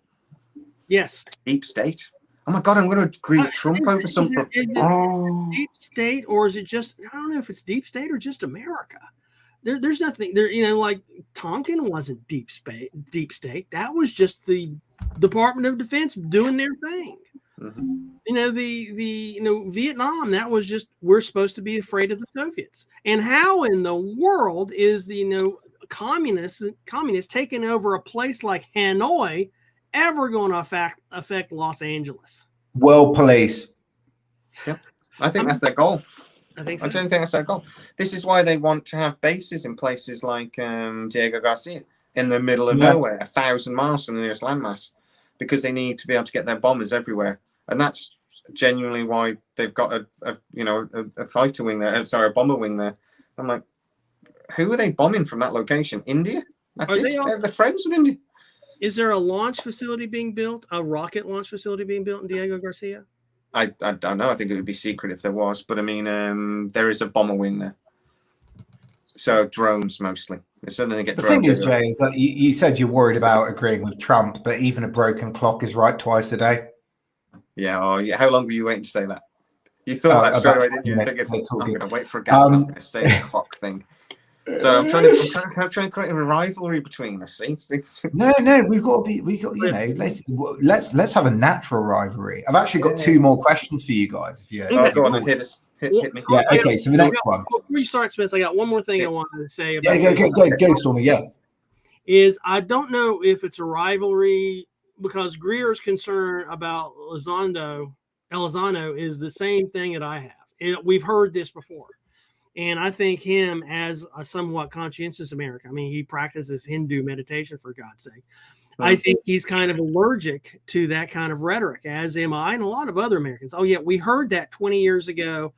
Yes. Deep state. Oh my God, I'm going to agree with Trump over something. Deep state, or is it just? I don't know if it's deep state or just America. There's nothing there. You know, like Tonkin wasn't deep state. That was just the Department of Defense doing their thing. Mm-hmm. You know, the Vietnam, that was just, we're supposed to be afraid of the Soviets. And how in the world is the communists taking over a place like Hanoi ever going to affect Los Angeles? World police. Yeah, I think that's their goal. I think so. I don't think that's their goal. This is why they want to have bases in places like Diego Garcia in the middle of nowhere, 1,000 miles from the nearest landmass, because they need to be able to get their bombers everywhere. And that's genuinely why they've got a fighter wing there. Sorry, a bomber wing there. I'm like, who are they bombing from that location? India? That's it. They're friends with India. Is there a launch facility being built? A rocket launch facility being built in Diego Garcia? I don't know. I think it would be secret if there was. But I mean, there is a bomber wing there. So drones mostly. They get the thing is, Jay, is that you said you're worried about agreeing with Trump, but even a broken clock is right twice a day. Yeah. Oh, yeah. How long were you waiting to say that? You thought that straight away, didn't you? I'm going to wait for a gap. I'm not going to say the clock thing. So I'm trying to create a rivalry between us. See? No, we've got let's have a natural rivalry. I've actually got 2 more questions for you guys. If you go on and hit me. Yeah. Okay. So the next one. Before you start, Smith, I got one more thing I wanted to say. Go, Stormy. Yeah. Is I don't know if it's a rivalry because Greer's concern about Elizondo is the same thing that I have. We've heard this before. And I think him as a somewhat conscientious American, I mean, he practices Hindu meditation, for God's sake. I think he's kind of allergic to that kind of rhetoric, as am I and a lot of other Americans. Oh, yeah, we heard that 20 years ago,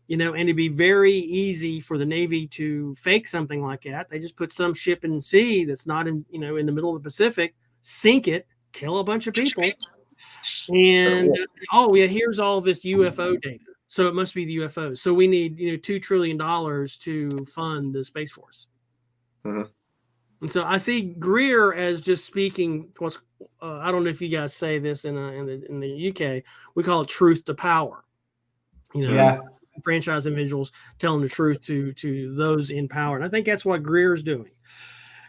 and it'd be very easy for the Navy to fake something like that. They just put some ship in the sea that's not in the middle of the Pacific, sink it, kill a bunch of people. And, here's all this UFO data. So it must be the UFOs. So we need, $2 trillion to fund the Space Force. Mm-hmm. And so I see Greer as just speaking. I don't know if you guys say this in the UK. We call it truth to power. Franchise individuals telling the truth to those in power, and I think that's what Greer is doing.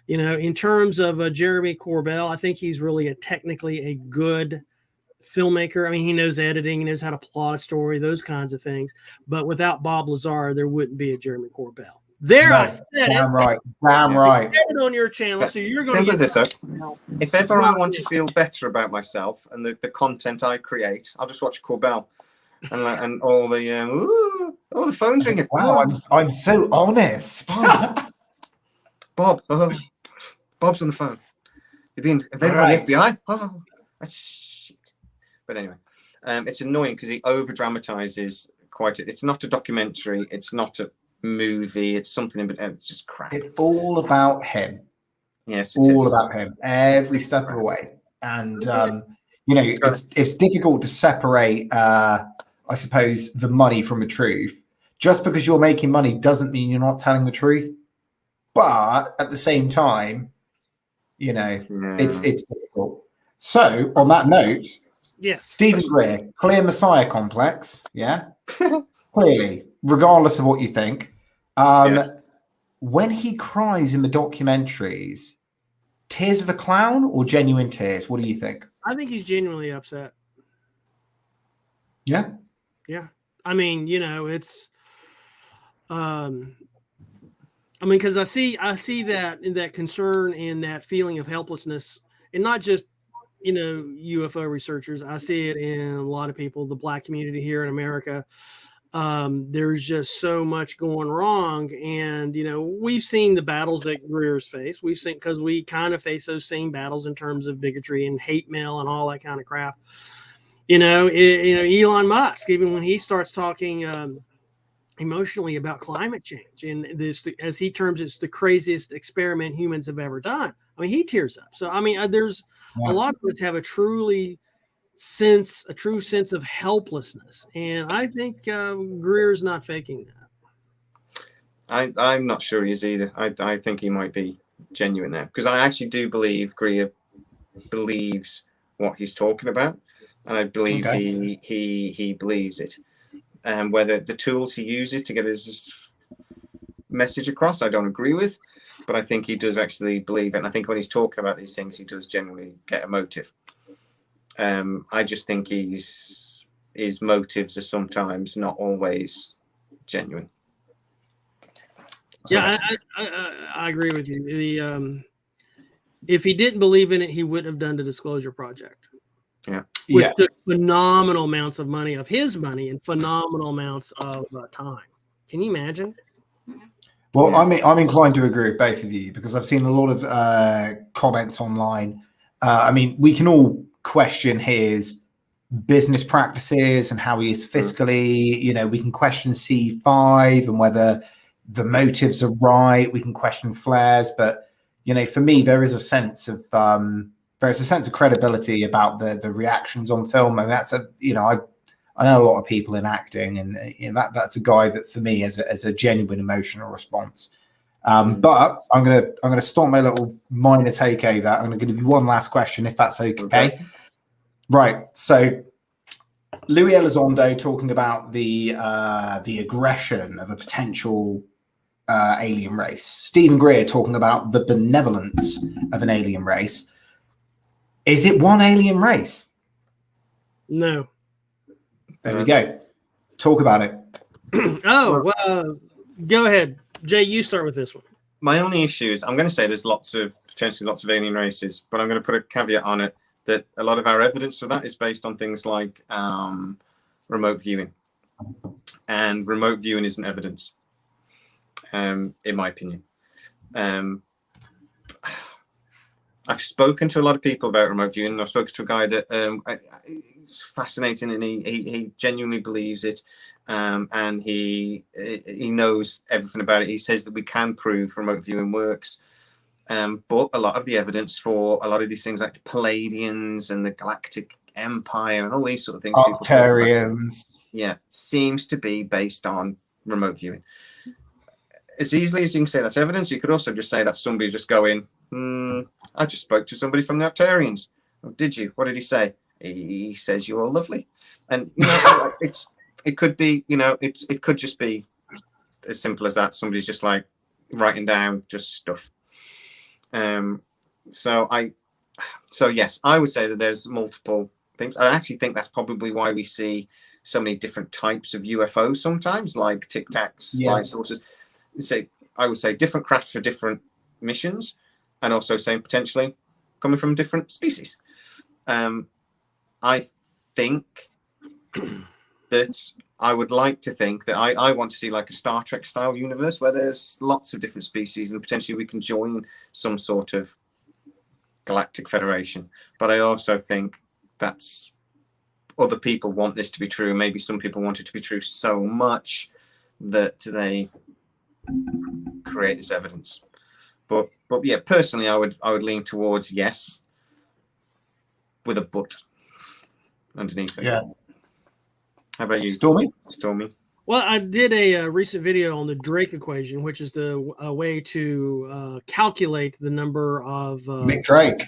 In terms of Jeremy Corbell, I think he's really technically a good filmmaker. I mean, he knows editing, he knows how to plot a story, those kinds of things. But without Bob Lazar, there wouldn't be a Jeremy Corbell. There, I said damn it. right. Damn right. I said it on your channel, so you're going to get this. If ever I want to feel better about myself and the content I create, I'll just watch Corbell and all the the phone's ringing. Wow, I'm so honest. Bob, Bob's on the phone. You're being invaded by the FBI. Oh, that's shit. But anyway, it's annoying because he over dramatizes it's not a documentary. It's not a movie. It's something, but it's just crap. It's all about him. Yes, all about him every step of the way. And it's difficult to separate, I suppose, the money from the truth. Just because you're making money doesn't mean you're not telling the truth. But at the same time, it's difficult. So on that note, yes, Steven Greer, clear Messiah complex, clearly, regardless of what you think. When he cries in the documentaries, tears of a clown or genuine tears? What do you think? I think he's genuinely upset. Yeah. I mean, it's because I see that concern and that feeling of helplessness, and not just UFO researchers. I see it in a lot of people, the Black community here in America. There's just so much going wrong, and we've seen the battles that Greer's face. We've seen, because we kind of face those same battles in terms of bigotry and hate mail and all that kind of crap. Elon Musk, even when he starts talking emotionally about climate change, and this, as he terms, it's the craziest experiment humans have ever done. I mean, he tears up. So I mean, there's a lot of us have a true sense of helplessness, and I think Greer's not faking that. I'm not sure he is either. I think he might be genuine there, because I actually do believe Greer believes what he's talking about, and I believe he believes it. And whether the tools he uses to get his message across, I don't agree with, but I think he does actually believe it. And I think when he's talking about these things, he does generally get a motive. I just think his motives are sometimes not always genuine. So, I agree with you. If he didn't believe in it, he wouldn't have done the Disclosure Project. Which took phenomenal amounts of money, of his money, and phenomenal amounts of time. Can you imagine? Well, I'm inclined to agree with both of you, because I've seen a lot of comments online. I mean, we can all question his business practices and how he is fiscally. We can question C5 and whether the motives are right. We can question flares, but for me, there is a sense of credibility about the reactions on film, and that's I know a lot of people in acting, and that's a guy that for me has a genuine emotional response. But I'm gonna stop my little minor takeover. I'm gonna give you one last question, if that's okay. Right. So Louis Elizondo talking about the aggression of a potential alien race. Steven Greer talking about the benevolence of an alien race. Is it one alien race? No. There we go. Talk about it. Go ahead. Jay, you start with this one. My only issue is I'm going to say there's potentially lots of alien races, but I'm going to put a caveat on it that a lot of our evidence for that is based on things like remote viewing. And remote viewing isn't evidence, in my opinion. I've spoken to a lot of people about remote viewing. I've spoken to a guy that it's fascinating, and he genuinely believes it, and he knows everything about it. He says that we can prove remote viewing works, but a lot of the evidence for a lot of these things, like the Palladians and the Galactic Empire and all these sort of things, Arcturians, seems to be based on remote viewing. As easily as you can say that's evidence, you could also just say that somebody just going, I just spoke to somebody from the Arcturians. Oh, did you? What did he say? He says you're all lovely. And it could be, it could just be as simple as that. Somebody's just like writing down just stuff. So yes, I would say that there's multiple things. I actually think that's probably why we see so many different types of UFOs sometimes, like Tic Tacs, light sources. So I would say different craft for different missions, and also saying potentially coming from different species. I think that I would like to think that I want to see like a Star Trek style universe where there's lots of different species and potentially we can join some sort of galactic federation. But I also think that's other people want this to be true. Maybe some people want it to be true so much that they create this evidence. But yeah, personally, I would lean towards yes, with a but underneath it. Yeah. How about you, Stormy? Well, I did a recent video on the Drake equation, which is the way to calculate the number of Mick Drake.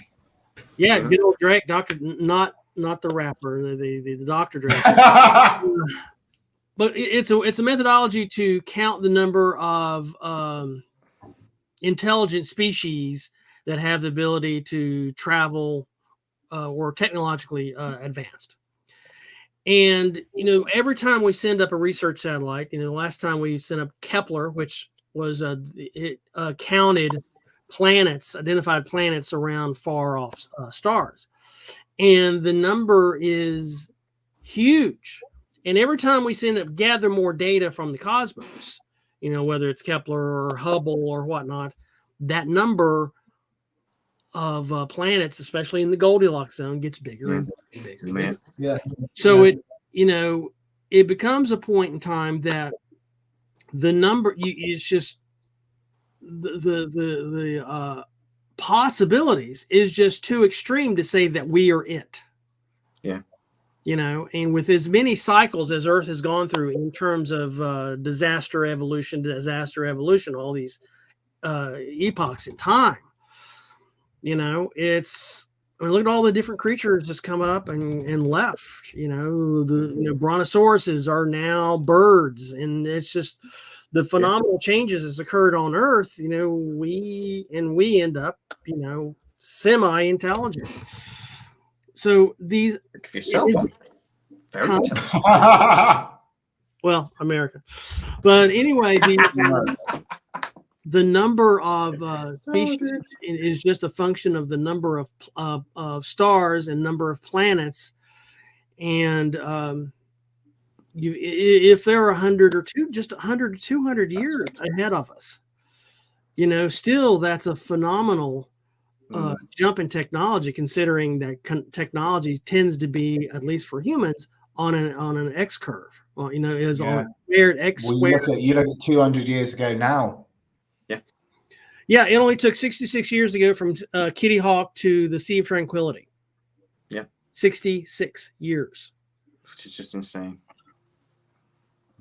Yeah, good old Drake, Doctor, not the rapper, the Dr. Drake. But it's a methodology to count the number of intelligent species that have the ability to travel or technologically advanced. And, every time we send up a research satellite, the last time we sent up Kepler, which was it counted planets, identified planets around far off stars. And the number is huge. And every time we gather more data from the cosmos, whether it's Kepler or Hubble or whatnot, that number of planets, especially in the Goldilocks zone, gets bigger and bigger and bigger. Yeah. So it becomes a point in time that the number it's just the possibilities is just too extreme to say that we are it. Yeah. And with as many cycles as Earth has gone through in terms of disaster evolution, all these epochs in time, look at all the different creatures just come up and left. The brontosauruses are now birds, and it's just the phenomenal changes that's occurred on Earth. We end up, semi-intelligent. So these for yourself, very intelligent. Well, America, but anyway, the number of species is just a function of the number of stars and number of planets, and if there are 100 or 200 years ahead of us, still that's a phenomenal jump in technology, considering that technology tends to be, at least for humans, on an X curve. Well, is on squared X squared. You look at 200 years ago now. Yeah, it only took 66 years to go from Kitty Hawk to the Sea of Tranquility. Yeah. 66 years. Which is just insane.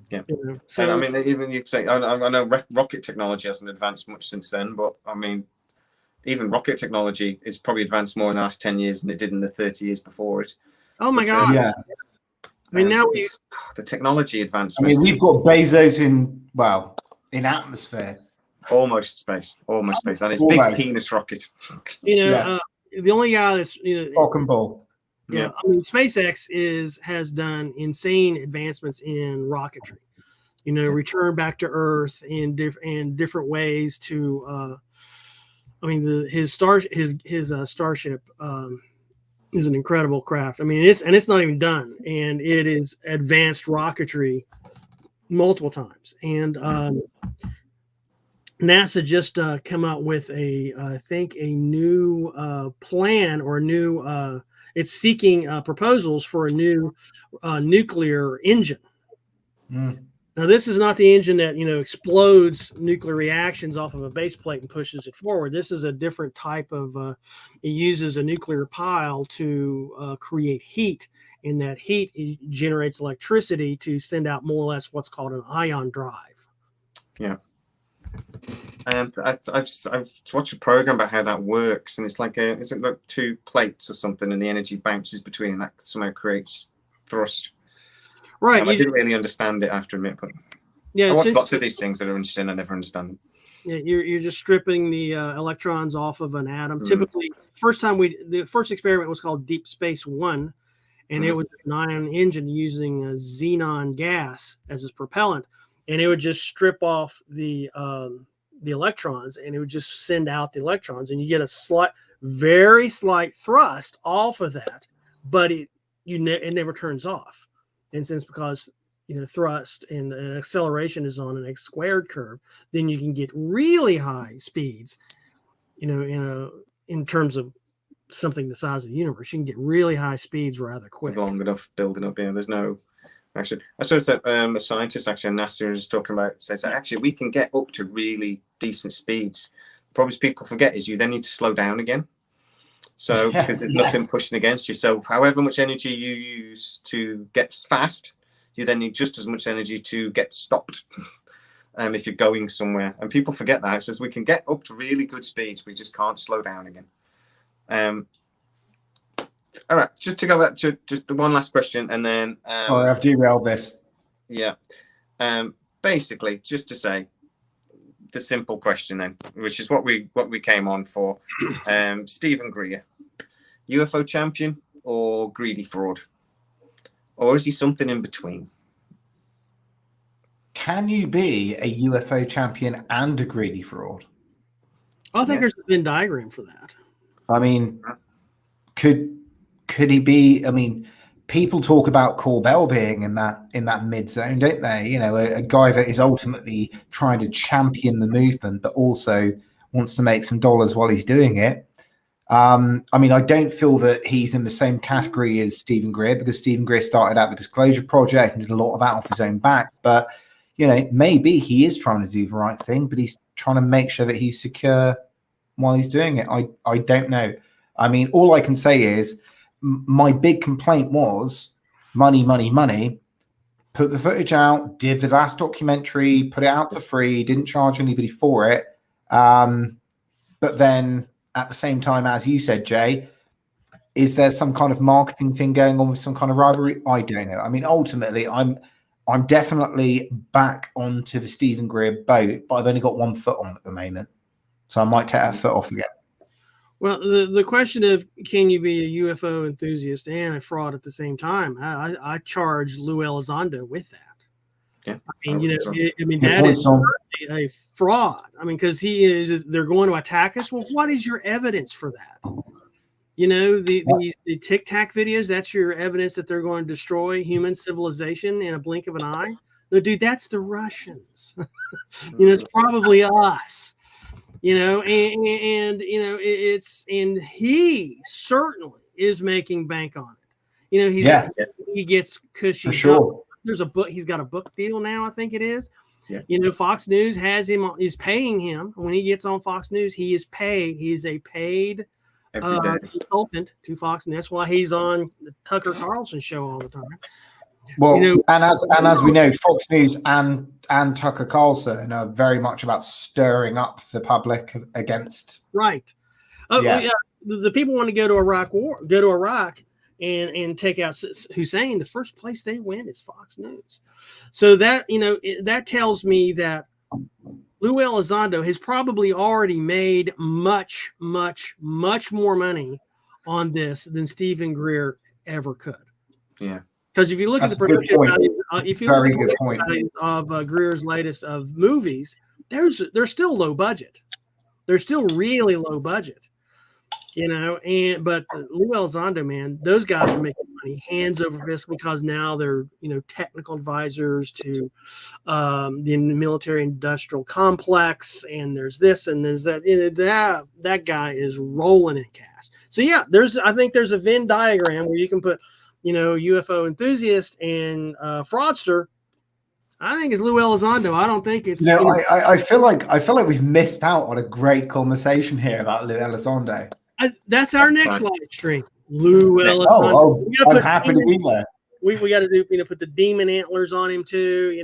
Yeah. So, and I mean, even you'd say, I know rocket technology hasn't advanced much since then, but I mean, even rocket technology is probably advanced more in the last 10 years than it did in the 30 years before it. Oh my God. Yeah. I mean, now the technology advancement. I mean, we've got Bezos in atmosphere. Almost space, and it's big penis rocket. The only guy that's rock and ball. Yeah, I mean, SpaceX has done insane advancements in rocketry. Return back to Earth in different ways to. His Starship is an incredible craft. I mean, it's not even done, and it is advanced rocketry multiple times. And NASA just come out with I think a new plan, or a new. It's seeking proposals for a new nuclear engine. Now, this is not the engine that explodes nuclear reactions off of a base plate and pushes it forward. This is a different type of. It uses a nuclear pile to create heat, and that heat generates electricity to send out more or less what's called an ion drive. Yeah. I've watched a program about how that works, and it's like is it like two plates or something, and the energy bounces between, and that somehow creates thrust. Right. I didn't really understand it, I have to admit, but I watched lots of these things that are interesting. I never understand them. Yeah, you're just stripping the electrons off of an atom. Typically, the first experiment was called Deep Space One, and it was an ion engine using xenon gas as its propellant, and it would just strip off the the electrons, and it would just send out the electrons, and you get a very slight thrust off of that, but it never turns off. And since because thrust and acceleration is on an x squared curve, then you can get really high speeds. In terms of something the size of the universe, you can get really high speeds rather quick. Long enough building up. There's no. Actually, I saw that a scientist actually in NASA is talking about, says that actually we can get up to really decent speeds. The problem people forget is you then need to slow down again. So because there's nothing pushing against you. So however much energy you use to get fast, you then need just as much energy to get stopped. If you're going somewhere, and people forget that. It says we can get up to really good speeds, we just can't slow down again. All right, just to go back to just the one last question, and then I've derailed this. Yeah, basically, just to say the simple question then, which is what we came on for. Steven Greer, UFO champion or greedy fraud, or is he something in between? Can you be a UFO champion and a greedy fraud? I think there's a Venn diagram for that. I mean, could he be? I mean, people talk about Corbell being in that mid zone, don't they? A guy that is ultimately trying to champion the movement, but also wants to make some dollars while he's doing it. I mean, I don't feel that he's in the same category as Steven Greer, because Steven Greer started out the Disclosure Project and did a lot of that off his own back. But maybe he is trying to do the right thing, but he's trying to make sure that he's secure while he's doing it. I don't know. I mean, all I can say is my big complaint was money, money, money. Put the footage out, did the last documentary, put it out for free, didn't charge anybody for it. But then at the same time, as you said, Jay, is there some kind of marketing thing going on with some kind of rivalry? I don't know. I mean, ultimately, I'm definitely back onto the Steven Greer boat, but I've only got one foot on at the moment. So I might take that foot off again. Well, the question of can you be a UFO enthusiast and a fraud at the same time? I charge Lou Elizondo with that. Yeah, I mean, that is a fraud. I mean, because they're going to attack us. Well, what is your evidence for that? The Tic Tac videos, that's your evidence that they're going to destroy human civilization in a blink of an eye. No, dude, that's the Russians. It's probably us. And he certainly is making bank on it. He gets cushy. For sure. There's a book. He's got a book deal now, I think it is. Yeah. Fox News is paying him when he gets on Fox News. He is paid. He's a paid consultant to Fox, and that's why he's on the Tucker Carlson show all the time. Well, and as we know, Fox News and Tucker Carlson are very much about stirring up the public against. Right. The people want to go to Iraq and take out Hussein. The first place they win is Fox News. So that that tells me that Lou Elizondo has probably already made much, much, much more money on this than Steven Greer ever could. Yeah. Because if you look at the production value, of Greer's latest of movies, they're still low budget. They're still really low budget, but Lou Elizondo, man, those guys are making money hands over fist because now they're technical advisors to the military industrial complex, and there's this and there's that. That guy is rolling in cash. So I think there's a Venn diagram where you can put UFO enthusiast and fraudster. I think it's Lou Elizondo. I don't think it's. I feel like we've missed out on a great conversation here about Lou Elizondo. That's our next live stream. Lou Elizondo. I'm happy to be there. We got to do put the demon antlers on him too.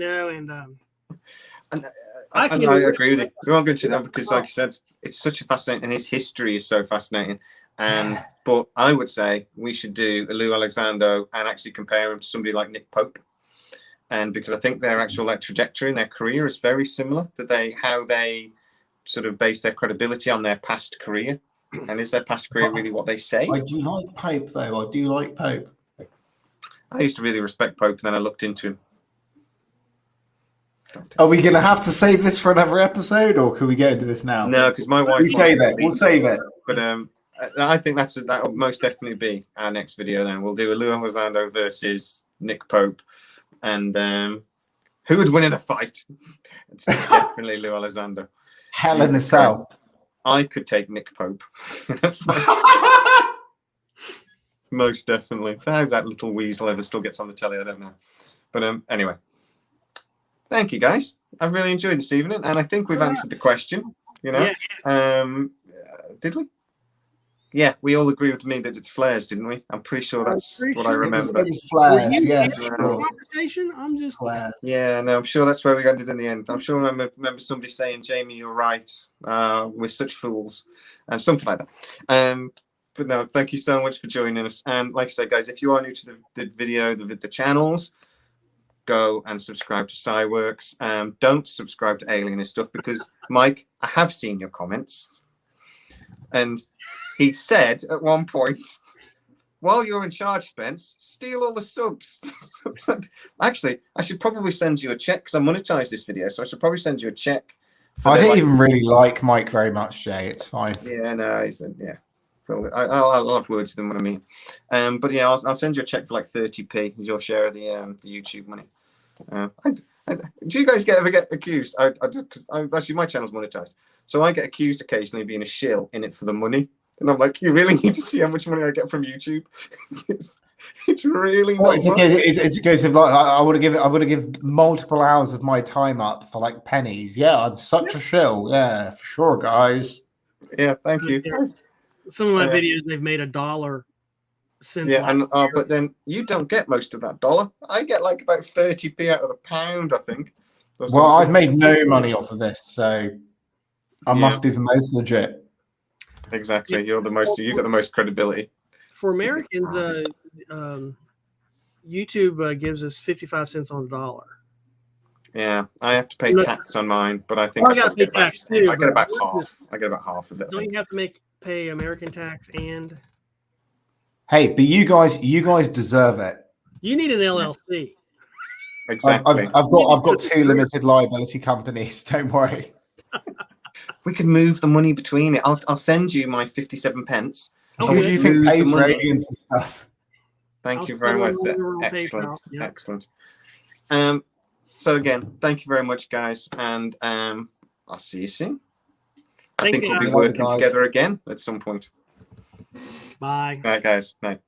I agree with you. We won't go into that because, like you said, it's such a fascinating, and his history is so fascinating. But I would say we should do a Lou Elizondo and actually compare him to somebody like Nick Pope, and because I think their actual trajectory and their career is very similar. How they sort of base their credibility on their past career, and is their past career really what they say? I do like Pope, though. I do like Pope. I used to really respect Pope, and then I looked into him. Are we going to have to save this for another episode, or can we get into this now? No, because my wife. We'll save it. But I think that will most definitely be our next video. Then we'll do a Lou Elizondo versus Nick Pope, and who would win in a fight? It's definitely Lou Elizondo. Hell in a cell. I could take Nick Pope in a fight. Most definitely. How's that little weasel ever still gets on the telly? I don't know. But anyway, thank you guys. I've really enjoyed this evening, and I think we've answered the question. You know, did we? Yeah, we all agree with me that it's flares, didn't we? I'm pretty sure that's what I remember. It's flares, yeah. Conversation? I'm just flares. Yeah, no, I'm sure that's where we ended in the end. I'm sure I remember somebody saying, "Jamie, you're right. We're such fools," and something like that. But no, thank you so much for joining us. And like I said, guys, if you are new to the video, the channels, go and subscribe to Sciworx. Don't subscribe to Alienist stuff because, Mike, I have seen your comments. And he said at one point, while you're in charge, Spence, steal all the subs. Actually, I should probably send you a check because I monetized this video. So I should probably send you a check. I don't even really like Mike very much, Jay. It's fine. Yeah, no, he said, yeah. I'll have words with them what I mean. But yeah, I'll send you a check for like 30p as your share of the YouTube money. Do you guys ever get accused? Actually, my channel's monetized, so I get accused occasionally of being a shill in it for the money, and I'm like, you really need to see how much money I get from YouTube. it's really not. It's a case of like I would have give multiple hours of my time up for like pennies. Yeah, I'm such a shill. Yeah, for sure, guys. Yeah, thank you. Some of my videos they've made $1 since. Yeah, and but then you don't get most of that dollar. I get like about 30p out of the pound, I think. Well, I've made no money off of this, so I must be the most legit. Exactly, you're the most. You got the most credibility. For Americans, YouTube gives us 55 cents on a dollar. Yeah, I have to pay tax on mine, but I think I got to pay tax too. I get about half. I get about half of it. Don't you have to pay American tax and? Hey, but you guys deserve it. You need an LLC. Exactly. I've got 2 limited liability companies. Don't worry. We can move the money between it. I'll send you my 57 pence. What do you think pays radians and stuff? Thank you very much. Excellent. Yep. Excellent. So again, thank you very much, guys, and I'll see you soon. I think we'll be working together again at some point. Bye. All right, guys. Bye.